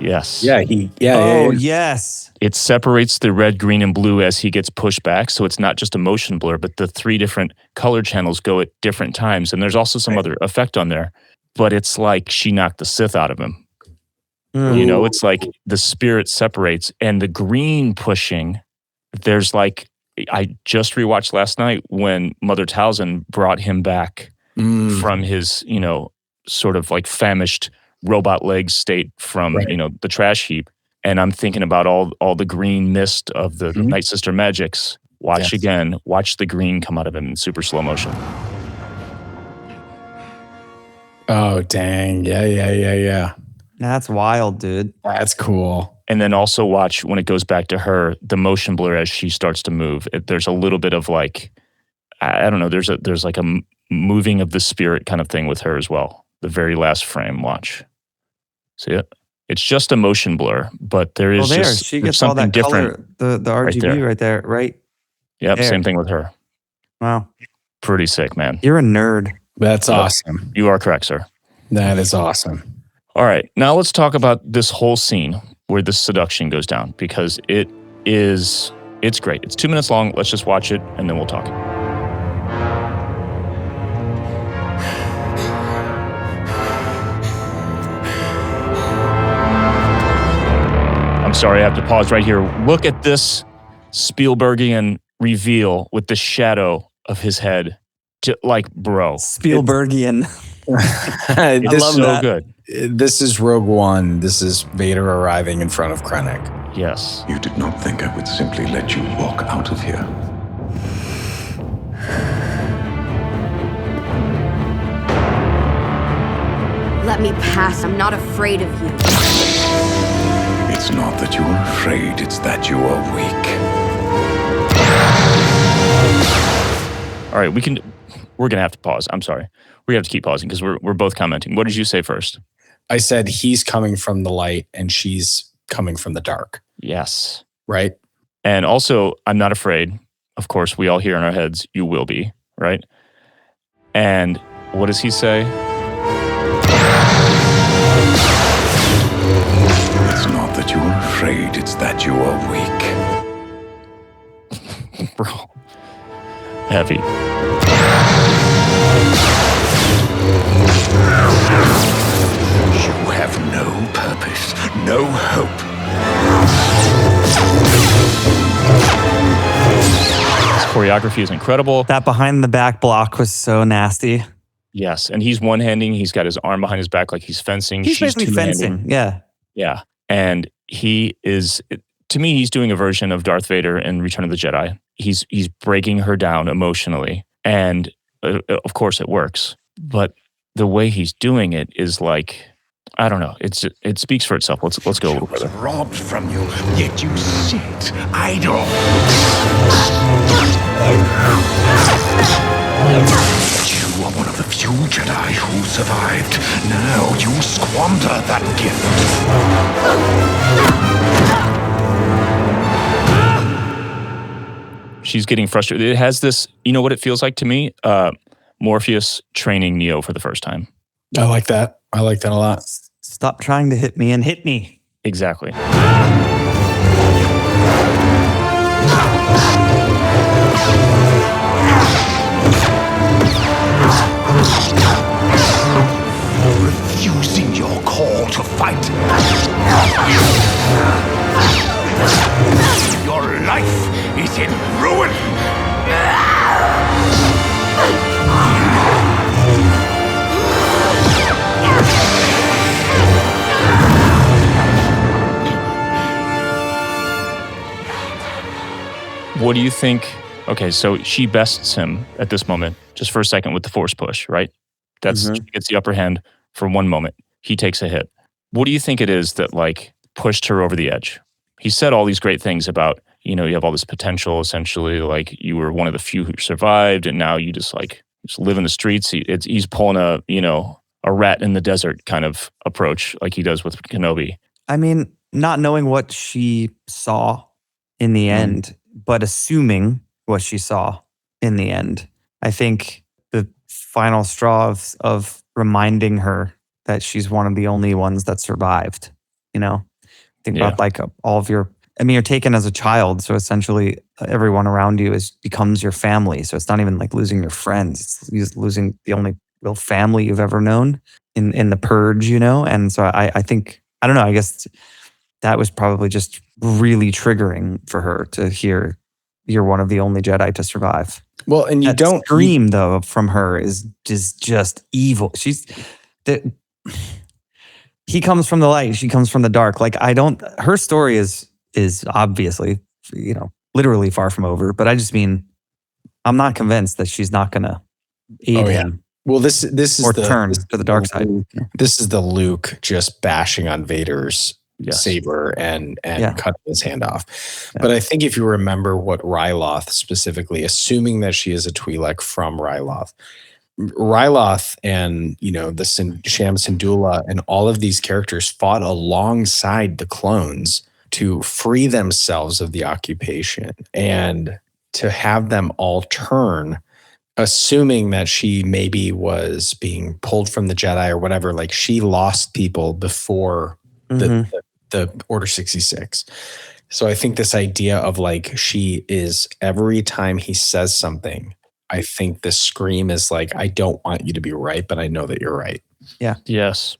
Yes. Yeah. Yes. It separates the red, green, and blue as he gets pushed back. So it's not just a motion blur, but the 3 different color channels go at different times. And there's also some other effect on there. But it's like she knocked the Sith out of him. It's like the spirit separates, and the green pushing, there's like, I just rewatched last night when Mother Talzin brought him back from his, sort of like famished robot legs state from, the trash heap. And I'm thinking about all the green mist of the Night Sister magics. Watch again, watch the green come out of him in super slow motion. Oh, dang. Yeah. That's wild, dude. That's cool. And then also watch when it goes back to her, the motion blur as she starts to move. There's a little bit of like, I don't know, there's like a moving of the spirit kind of thing with her as well. The very last frame, watch. See it? It's just a motion blur, but there is just she gets something all that different. Color, the RGB right there, right? Yep, there. Same thing with her. Wow. Pretty sick, man. You're a nerd. That's awesome. You are correct, sir. That is awesome. All right, now let's talk about this whole scene where the seduction goes down, because it's great. It's 2 minutes long. Let's just watch it and then we'll talk. I'm sorry, I have to pause right here. Look at this Spielbergian reveal with the shadow of his head. Bro. Spielbergian. I love that. Good. This is Rogue One. This is Vader arriving in front of Krennic. Yes. You did not think I would simply let you walk out of here. Let me pass. I'm not afraid of you. It's not that you are afraid, it's that you are weak. All right, we're going to have to pause. I'm sorry. We have to keep pausing because we're both commenting. What did you say first? I said he's coming from the light and she's coming from the dark. Yes. Right? And also, I'm not afraid. Of course, we all hear in our heads, you will be, right? And what does he say? It's not that you are afraid, it's that you are weak. Bro. Heavy. You have no purpose, no hope. His choreography is incredible. That behind the back block was so nasty. Yes, and he's one-handing. He's got his arm behind his back like he's fencing. He's basically two-handing. fencing, yeah. Yeah, and he is, to me, he's doing a version of Darth Vader in Return of the Jedi. He's breaking her down emotionally, and of course it works. But the way he's doing it is like, I don't know. It speaks for itself. Let's go a little further. Robbed from you, yet you sit idle. You are one of the few Jedi who survived. Now you squander that gift. She's getting frustrated. It has this, you know what it feels like to me? Morpheus training Neo for the first time. I like that. I like that a lot. Stop trying to hit me and hit me. Exactly. Refusing your call to fight. Your life is in ruin. What do you think? Okay, so she bests him at this moment, just for a second with the force push, right? She gets the upper hand for one moment. He takes a hit. What do you think it is that like pushed her over the edge? He said all these great things about, you have all this potential, essentially, like you were one of the few who survived, and now you just live in the streets. He's pulling a rat in the desert kind of approach, like he does with Kenobi. I mean, not knowing what she saw in the end, but assuming what she saw in the end, I think the final straw of reminding her that she's one of the only ones that survived, Think about like all of you're taken as a child. So essentially everyone around you becomes your family. So it's not even like losing your friends. It's losing the only real family you've ever known in the purge, And so I think, I don't know, I guess that was probably just really triggering for her to hear you're one of the only Jedi to survive. Well, and that scream though from her is just evil. He comes from the light, she comes from the dark. Like her story is obviously, literally far from over, but I just mean, I'm not convinced that she's not going to aid him. Well, this is turn to the dark side. This is the Luke just bashing on Vader's saber and cutting his hand off. Yeah. But I think if you remember what Ryloth specifically, assuming that she is a Twi'lek from Ryloth and the Sham Syndulla and all of these characters fought alongside the clones to free themselves of the occupation, and to have them all turn, assuming that she maybe was being pulled from the Jedi or whatever. Like, she lost people before the Order 66. So I think this idea of like, she is, every time he says something, I think the scream is like, I don't want you to be right, but I know that you're right. Yeah. Yes,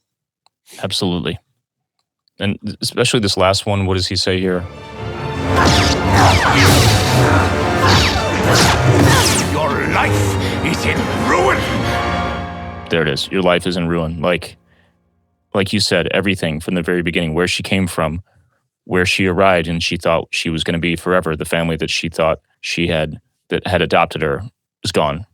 absolutely. And especially this last one, what does he say here? Your life is in ruin. There it is. Your life is in ruin. Like you said, everything from the very beginning, where she came from, where she arrived, and she thought she was going to be forever. The family that she thought that had adopted her is gone.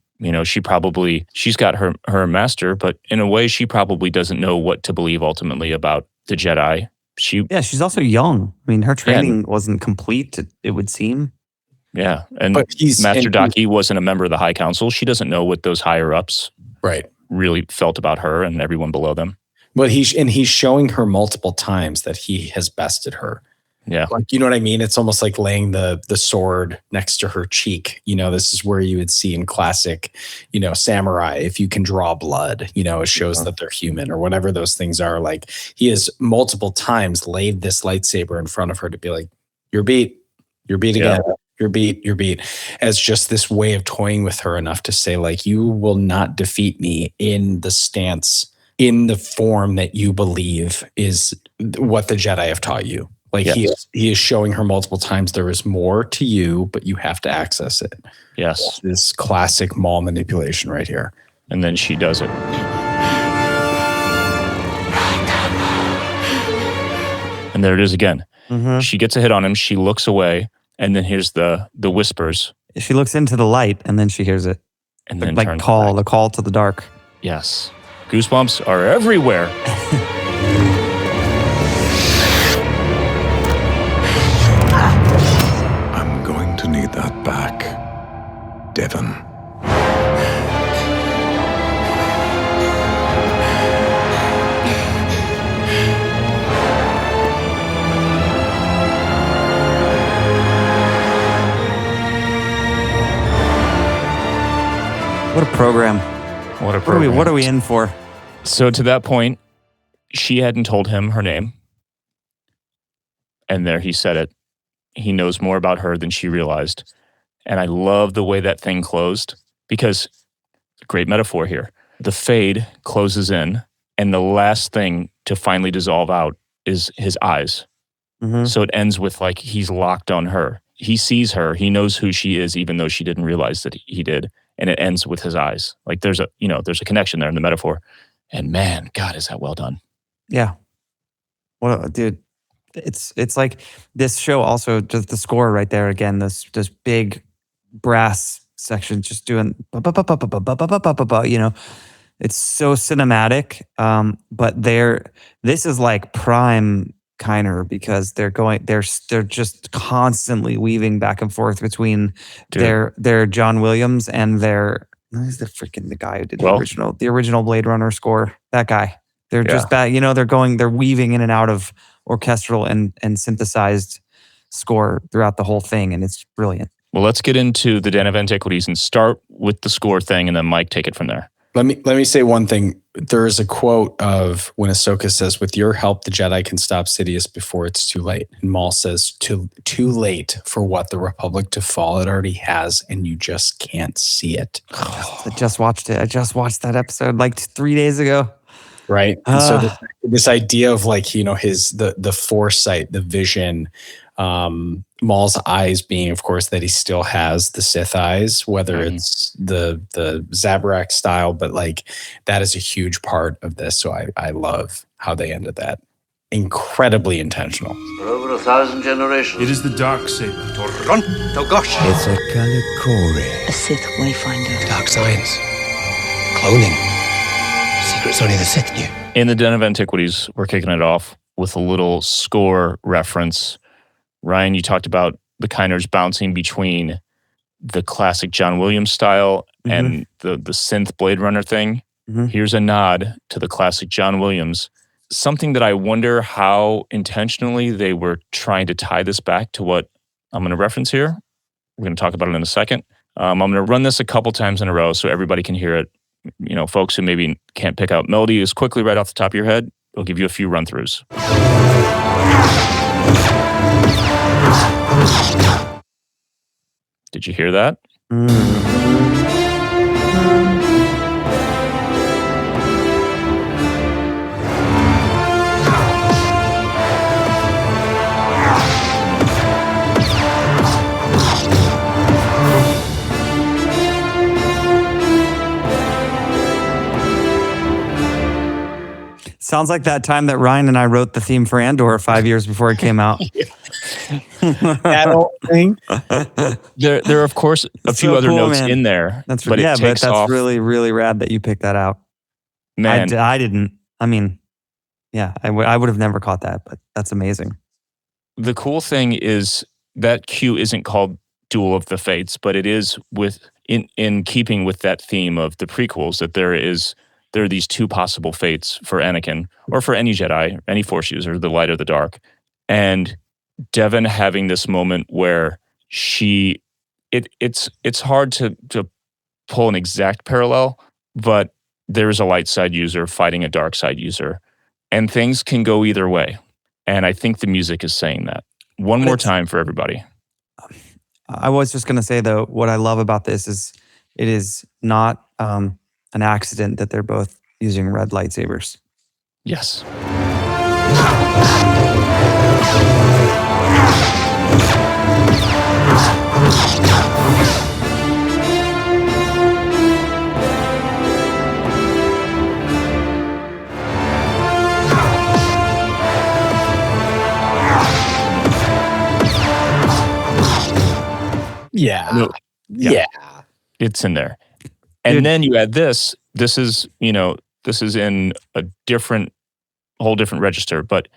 She's got her master, but in a way, she probably doesn't know what to believe ultimately about the Jedi. She's also young. I mean, her training wasn't complete, it would seem. Yeah, and Master Daki wasn't a member of the High Council. She doesn't know what those higher ups really felt about her and everyone below them. But he's showing her multiple times that he has bested her. Yeah. Like, you know what I mean? It's almost like laying the sword next to her cheek. This is where you would see in classic, samurai, if you can draw blood, it shows that they're human or whatever those things are. Like, he has multiple times laid this lightsaber in front of her to be like, you're beat again. You're beat, as just this way of toying with her enough to say, like, you will not defeat me in the stance, in the form that you believe is what the Jedi have taught you. Like, he is showing her multiple times there is more to you, but you have to access it. Yes. This classic Maul manipulation right here. And then she does it. And there it is again. Mm-hmm. She gets a hit on him. She looks away. And then here's the whispers. She looks into the light, and then she hears it. And then the call to the dark. Yes. Goosebumps are everywhere. I'm going to need that back, Devon. What a program. What a What program. are we in for? So to that point, she hadn't told him her name. And there he said it. He knows more about her than she realized. And I love the way that thing closed because, great metaphor here. The fade closes in, and the last thing to finally dissolve out is his eyes. Mm-hmm. So it ends with like he's locked on her. He sees her. He knows who she is, even though she didn't realize that he did. And it ends with his eyes. Like there's a connection there in the metaphor. And man, God, is that well done. Yeah. Well, dude, it's like this show also, just the score right there again, this big brass section just doing, you know, it's so cinematic. But this is like prime Kiner because they're just constantly weaving back and forth between their John Williams and who's the guy who did the original Blade Runner score, that guy. They're just back, you know, they're weaving in and out of orchestral and synthesized score throughout the whole thing, and it's brilliant. Well, let's get into the Den of Antiquities and start with the score thing, and then Mike, take it from there. Let me say one thing. There is a quote of when Ahsoka says, "With your help, the Jedi can stop Sidious before it's too late." And Maul says, "Too late for what? The Republic to fall? It already has, and you just can't see it." I just watched it. I just watched that episode like 3 days ago. Right. And so this idea of like, you know, the foresight, the vision, Maul's eyes being, of course, that he still has the Sith eyes, whether it's the Zabrak style, but like that is a huge part of this. So I love how they ended that. Incredibly intentional. For over 1,000 generations. It is the dark saber. Togosh. It's a Kalikori. A Sith wayfinder. Dark science. Cloning. Secrets only the Sith knew. In the Den of Antiquities, we're kicking it off with a little score reference. Ryan, you talked about the Kiners bouncing between the classic John Williams style and the synth Blade Runner thing. Mm-hmm. Here's a nod to the classic John Williams. Something that I wonder how intentionally they were trying to tie this back to what I'm going to reference here. We're going to talk about it in a second. I'm going to run this a couple times in a row so everybody can hear it. You know, folks who maybe can't pick out melody as quickly right off the top of your head, we'll give you a few run-throughs. Did you hear that? Sounds like that time that Ryan and I wrote the theme for Andor 5 years before it came out. That whole thing. There are of course a few other notes in there. That's really, really rad that you picked that out. Man, I didn't. I mean, yeah, I would have never caught that, but that's amazing. The cool thing is that cue isn't called Duel of the Fates, but it is in keeping with that theme of the prequels that there are these two possible fates for Anakin or for any Jedi, any Force user, the light or the dark. And Devin having this moment where it's hard to pull an exact parallel, but there's a light side user fighting a dark side user. And things can go either way. And I think the music is saying that. One more time for everybody. I was just going to say, though, what I love about this is it is not an accident that they're both using red lightsabers. Yes. Yeah. No, yeah. It's in there. And then you add this. This is in a whole different register, but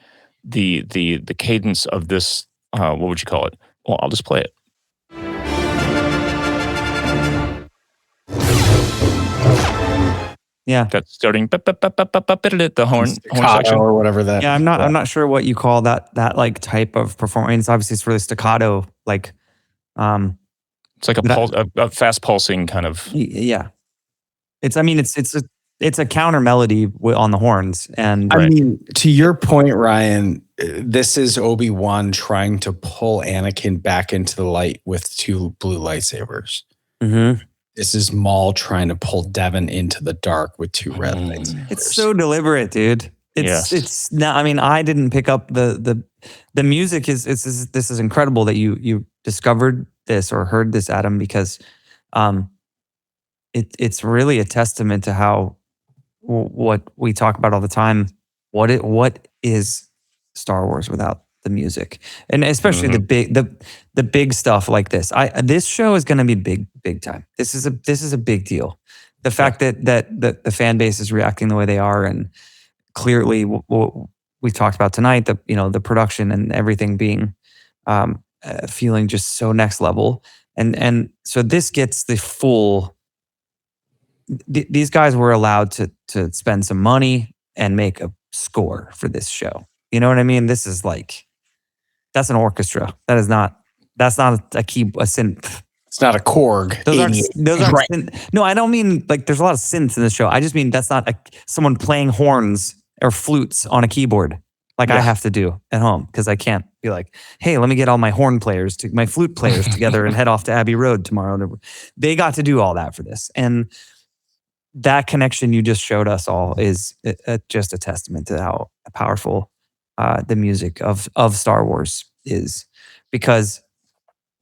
the cadence of this, what would you call it? Well, I'll just play it. Yeah, that's starting the horn section or whatever that. Yeah, I'm not sure what you call that like type of performance. Obviously, it's really staccato, like. It's like a fast pulsing kind of. Yeah. It's a counter melody on the horns, and I mean, to your point, Ryan, this is Obi-Wan trying to pull Anakin back into the light with 2 blue lightsabers. Mm-hmm. This is Maul trying to pull Devin into the dark with 2 red lightsabers. It's so deliberate, dude. It's not. I mean, I didn't pick up the music. This is incredible that you discovered this or heard this, Adam, because it's really a testament to how what we talk about all the time. What is Star Wars without the music, and especially the big stuff like this. This show is going to be big time. This is a big deal. The fact that the fan base is reacting the way they are, and clearly what we talked about tonight, the production and everything being feeling just so next level, and so this gets the full. These guys were allowed to spend some money and make a score for this show. You know what I mean? This is that's an orchestra. That's not a synth. It's not a Korg. Those aren't no, I don't mean like there's a lot of synths in this show. I just mean that's not someone playing horns or flutes on a keyboard like I have to do at home, because I can't be like, hey, let me get all my my flute players together and head off to Abbey Road tomorrow. They got to do all that for this. And that connection you just showed us all is just a testament to how powerful the music of Star Wars is. Because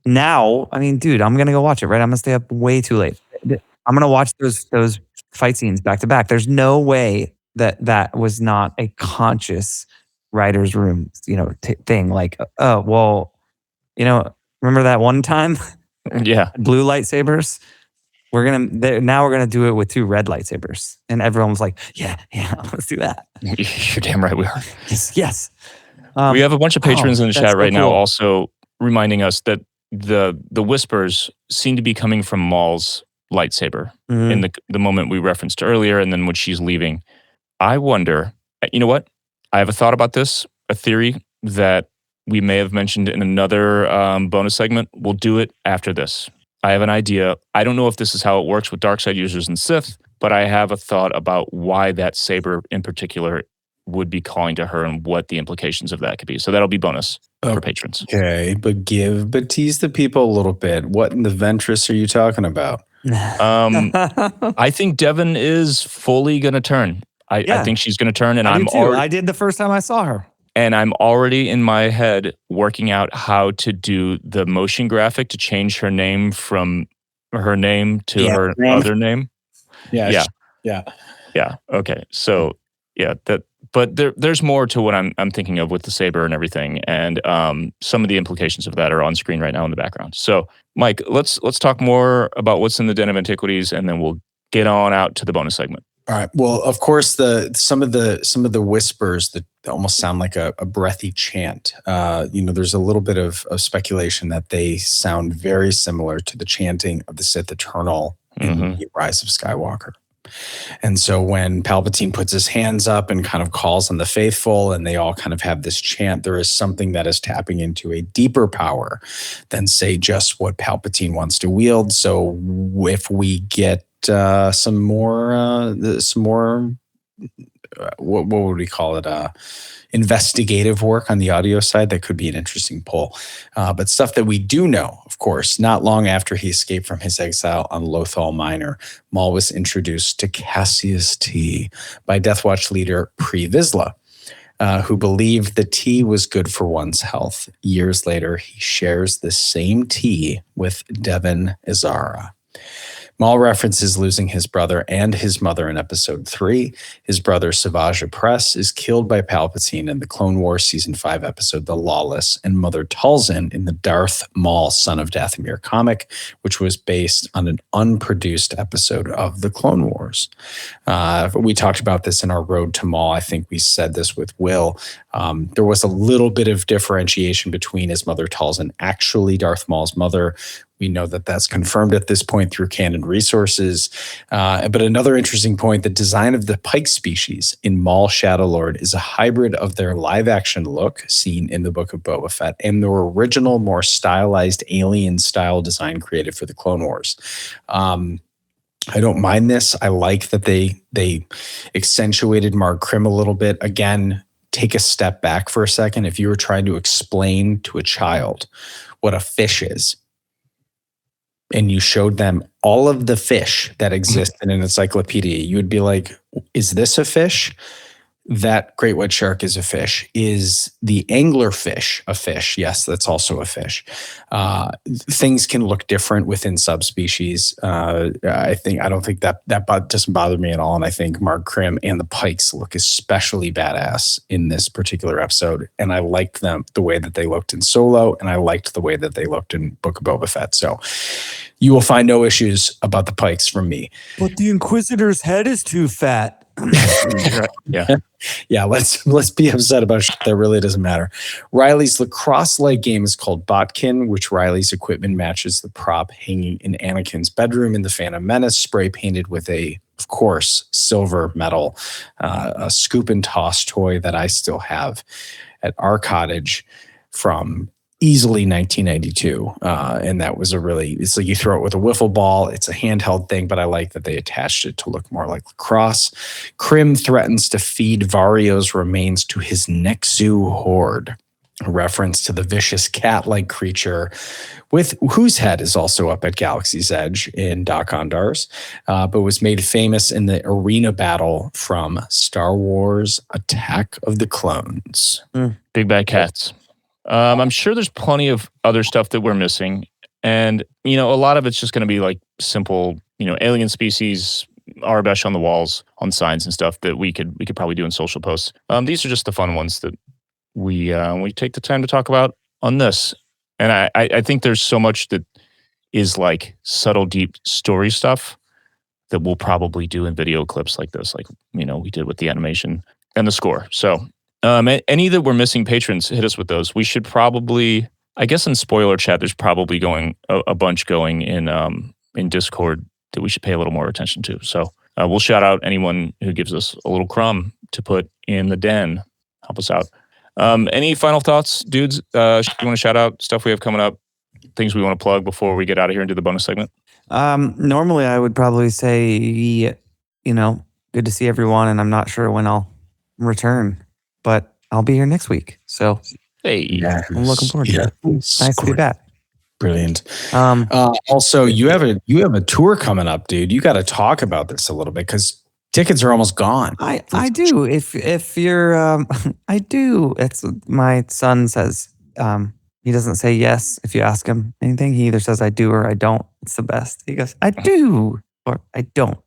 now, I mean, dude, I'm gonna go watch it, right? I'm gonna stay up way too late. I'm gonna watch those fight scenes back to back. There's no way that was not a conscious writer's room, thing. Like, oh, well, remember that one time? Yeah. Blue lightsabers. We're gonna do it with 2 red lightsabers, and everyone was like, "Yeah, let's do that." You're damn right we are. Yes. We have a bunch of patrons in the chat right now, cool. also reminding us that the whispers seem to be coming from Maul's lightsaber in the moment we referenced earlier, and then when she's leaving. I wonder. You know what? I have a thought about this. A theory that we may have mentioned in another bonus segment. We'll do it after this. I have an idea. I don't know if this is how it works with dark side users and Sith, but I have a thought about why that saber in particular would be calling to her and what the implications of that could be. So that'll be bonus for patrons. Okay, but tease the people a little bit. What in the Ventress are you talking about? I think Devin is fully going to turn. I think she's going to turn, and I did the first time I saw her. And I'm already in my head working out how to do the motion graphic to change her name from her name to her other name. Yeah. Okay. So but there's more to what I'm thinking of with the saber and everything, and some of the implications of that are on screen right now in the background. So, Mike, let's talk more about what's in the Den of Antiquities, and then we'll get on out to the bonus segment. All right. Well, of course, some of the whispers that almost sound like a breathy chant. There's a little bit of speculation that they sound very similar to the chanting of the Sith Eternal in the Rise of Skywalker. And so when Palpatine puts his hands up and kind of calls on the faithful, and they all kind of have this chant, there is something that is tapping into a deeper power than, say, just what Palpatine wants to wield. So if we get some more what would we call it? Investigative work on the audio side, that could be an interesting pull. But stuff that we do know, of course, not long after he escaped from his exile on Lothal Minor, Maul was introduced to Cassius T by Death Watch leader Pre Vizsla, who believed the tea was good for one's health. Years later, he shares the same tea with Devin Izara. Maul references losing his brother and his mother in episode 3. His brother, Savage Opress, is killed by Palpatine in the Clone Wars Season 5 episode The Lawless, and Mother Talzin in the Darth Maul Son of Dathomir comic, which was based on an unproduced episode of the Clone Wars. We talked about this in our Road to Maul. I think we said this with Will. There was a little bit of differentiation between his mother Talzin actually Darth Maul's mother. We know that that's confirmed at this point through canon resources. But another interesting point, the design of the pike species in Maul Shadow Lord is a hybrid of their live-action look seen in the Book of Boba Fett and their original, more stylized alien-style design created for the Clone Wars. I don't mind this. I like that they accentuated Mark Krim a little bit. Again, take a step back for a second. If you were trying to explain to a child what a fish is, and you showed them all of the fish that exist in an encyclopedia, you would be like, is this a fish? That great white shark is a fish. Is the anglerfish a fish? Yes, that's also a fish. Things can look different within subspecies. I don't think that doesn't bother me at all. And I think Mark Krim and the pikes look especially badass in this particular episode. And I liked them the way that they looked in Solo, and I liked the way that they looked in Book of Boba Fett. So you will find no issues about the pikes from me. But the Inquisitor's head is too fat. Yeah, let's be upset about shit that really doesn't matter. Riley's lacrosse leg game is called Botkin, which Riley's equipment matches the prop hanging in Anakin's bedroom in The Phantom Menace, spray painted with of course, silver metal, a scoop and toss toy that I still have at our cottage from easily 1992. And that was it's like you throw it with a wiffle ball. It's a handheld thing, but I like that they attached it to look more like lacrosse. Krim threatens to feed Vario's remains to his Nexu horde, a reference to the vicious cat-like creature with whose head is also up at Galaxy's Edge in Dok-Ondar's, but was made famous in the arena battle from Star Wars Attack of the Clones. Big bad cats. I'm sure there's plenty of other stuff that we're missing. And, a lot of it's just going to be like simple, alien species, Arabesh on the walls, on signs and stuff that we could probably do in social posts. These are just the fun ones that we take the time to talk about on this. And I think there's so much that is like subtle, deep story stuff that we'll probably do in video clips like this, like, we did with the animation and the score. So any that we're missing, patrons, hit us with those. We should probably, I guess in spoiler chat, there's probably going a bunch going in Discord that we should pay a little more attention to. So we'll shout out anyone who gives us a little crumb to put in the den. Help us out. Any final thoughts, dudes? You want to shout out stuff we have coming up, things we want to plug before we get out of here and do the bonus segment? Normally I would probably say, good to see everyone, and I'm not sure when I'll return, but I'll be here next week. So hey, I'm looking forward to it. Nice to be back. Brilliant. Also, you have a tour coming up, dude. You got to talk about this a little bit because tickets are almost gone. I do. If you're, I do. It's my son says. He doesn't say yes if you ask him anything. He either says I do or I don't. It's the best. He goes I do or I don't.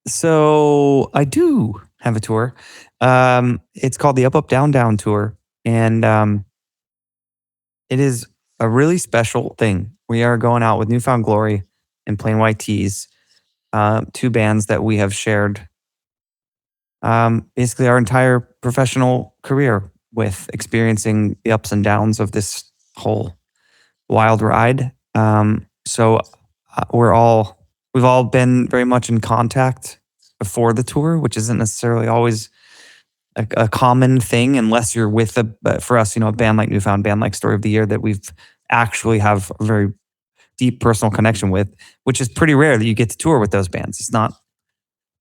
So I do have a tour. It's called the Up Up Down Down tour, and it is a really special thing. We are going out with Newfound Glory and Plain White Tees, two bands that we have shared basically our entire professional career with, experiencing the ups and downs of this whole wild ride. So we've all been very much in contact before the tour, which isn't necessarily always a common thing unless you're with for us, a band like Newfound, band like Story of the Year that we've actually have a very deep personal connection with, which is pretty rare that you get to tour with those bands.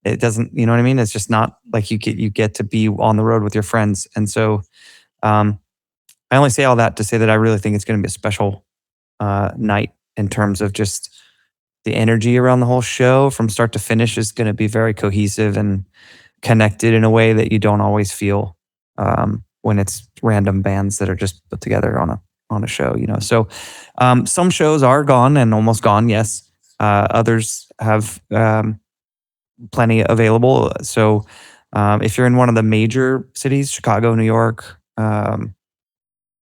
It doesn't, you know what I mean? It's just not like you get to be on the road with your friends. And so I only say all that to say that I really think it's going to be a special night in terms of just the energy around the whole show from start to finish is going to be very cohesive and connected in a way that you don't always feel when it's random bands that are just put together on a show, So some shows are gone and almost gone, yes. Others have plenty available. So if you're in one of the major cities, Chicago, New York,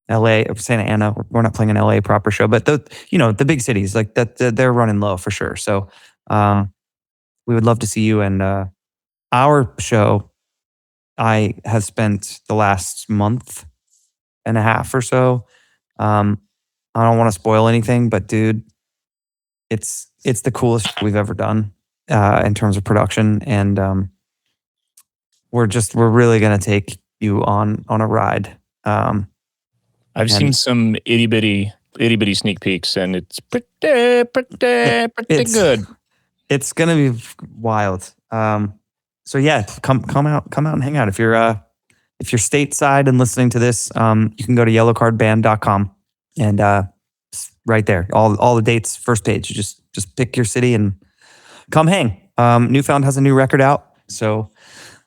LA, Santa Ana, we're not playing an LA proper show, but the big cities like that, they're running low for sure. So we would love to see you. And our show, I have spent the last month and a half or so. I don't want to spoil anything, but dude, it's the coolest we've ever done in terms of production, and we're really gonna take you on a ride. I've seen some itty bitty itty bitty sneak peeks, and it's pretty good. It's gonna be wild. So yeah, come out and hang out. If you're stateside and listening to this, you can go to yellowcardband.com and right there, all the dates, first page. You just pick your city and come hang. Newfound has a new record out, so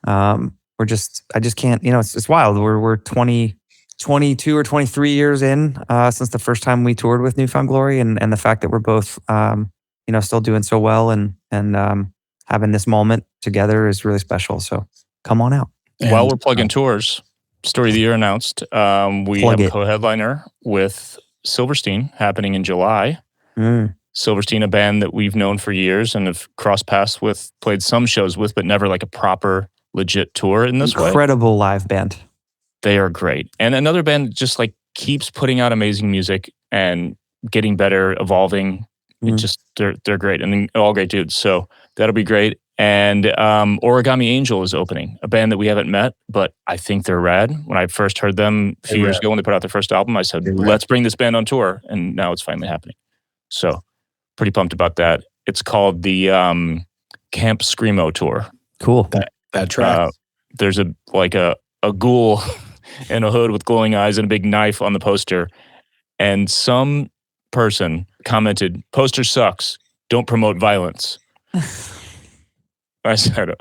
I just can't. It's wild. We're 22 or 23 years in since the first time we toured with Newfound Glory, and the fact that we're both still doing so well and having this moment together is really special. So come on out. While we're plugging tours, Story of the Year announced we have a co-headliner with Silverstein happening in July. Silverstein, a band that we've known for years and have crossed paths with, played some shows with, but never like a proper legit tour in this way. Incredible live band. They are great. And another band that just like keeps putting out amazing music and getting better, evolving. They're great and all great dudes. So that'll be great. And Origami Angel is opening, a band that we haven't met, but I think they're rad. When I first heard them a few years ago when they put out their first album, I said, let's bring this band on tour. And now it's finally happening. So pretty pumped about that. It's called the Camp Screamo Tour. Cool. That track. There's a ghoul in a hood with glowing eyes and a big knife on the poster. And some person commented, "Poster sucks. Don't promote violence." I said,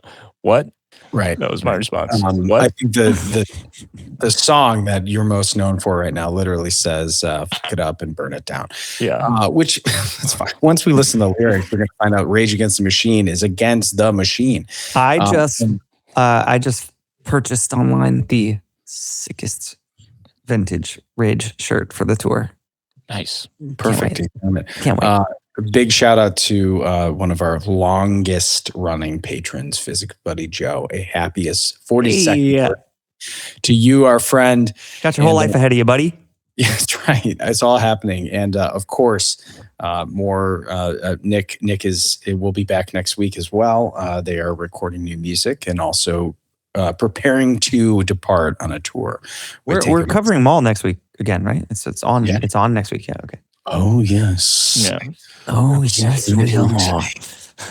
"What?" Right. That was my response. What? I think the song that you're most known for right now literally says "fuck it up and burn it down." Yeah. Which that's fine. Once we listen to the lyrics, we're going to find out Rage Against the Machine is against the machine. I just purchased online the sickest vintage Rage shirt for the tour. Nice. Perfect. Can't wait. Big shout out to one of our longest running patrons, Physics Buddy Joe. A happiest 42nd to you, our friend. Got your whole life ahead of you, buddy. Yeah, that's right. It's all happening. And of course, more Nick will be back next week as well. They are recording new music and also preparing to depart on a tour. We're covering Maul next week again, right? It's on. Yeah. It's on next week. Yeah. Okay. Oh yes. Yeah. Oh yes.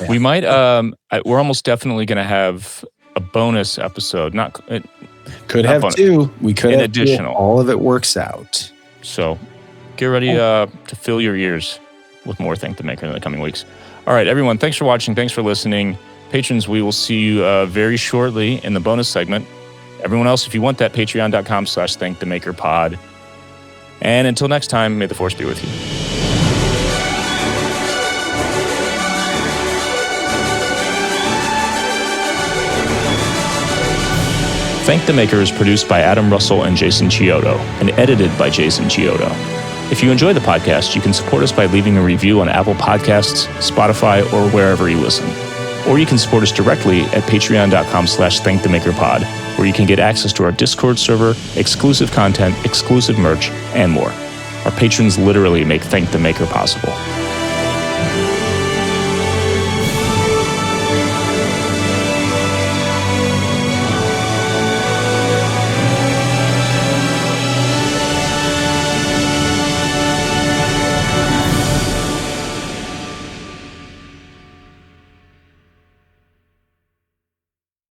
We might. We're almost definitely going to have a bonus episode. Could have bonus, two. We could have additional. All of it works out. So get ready to fill your ears with more Thank the Maker in the coming weeks. All right, everyone. Thanks for watching. Thanks for listening. Patrons, we will see you very shortly in the bonus segment. Everyone else, if you want that, patreon.com/thankthemakerpod. And until next time, may the Force be with you. Thank the Maker is produced by Adam Russell and Jason Chiodo and edited by Jason Chiodo. If you enjoy the podcast, you can support us by leaving a review on Apple Podcasts, Spotify, or wherever you listen. Or you can support us directly at patreon.com/thankthemakerpod, where you can get access to our Discord server, exclusive content, exclusive merch, and more. Our patrons literally make Thank the Maker possible.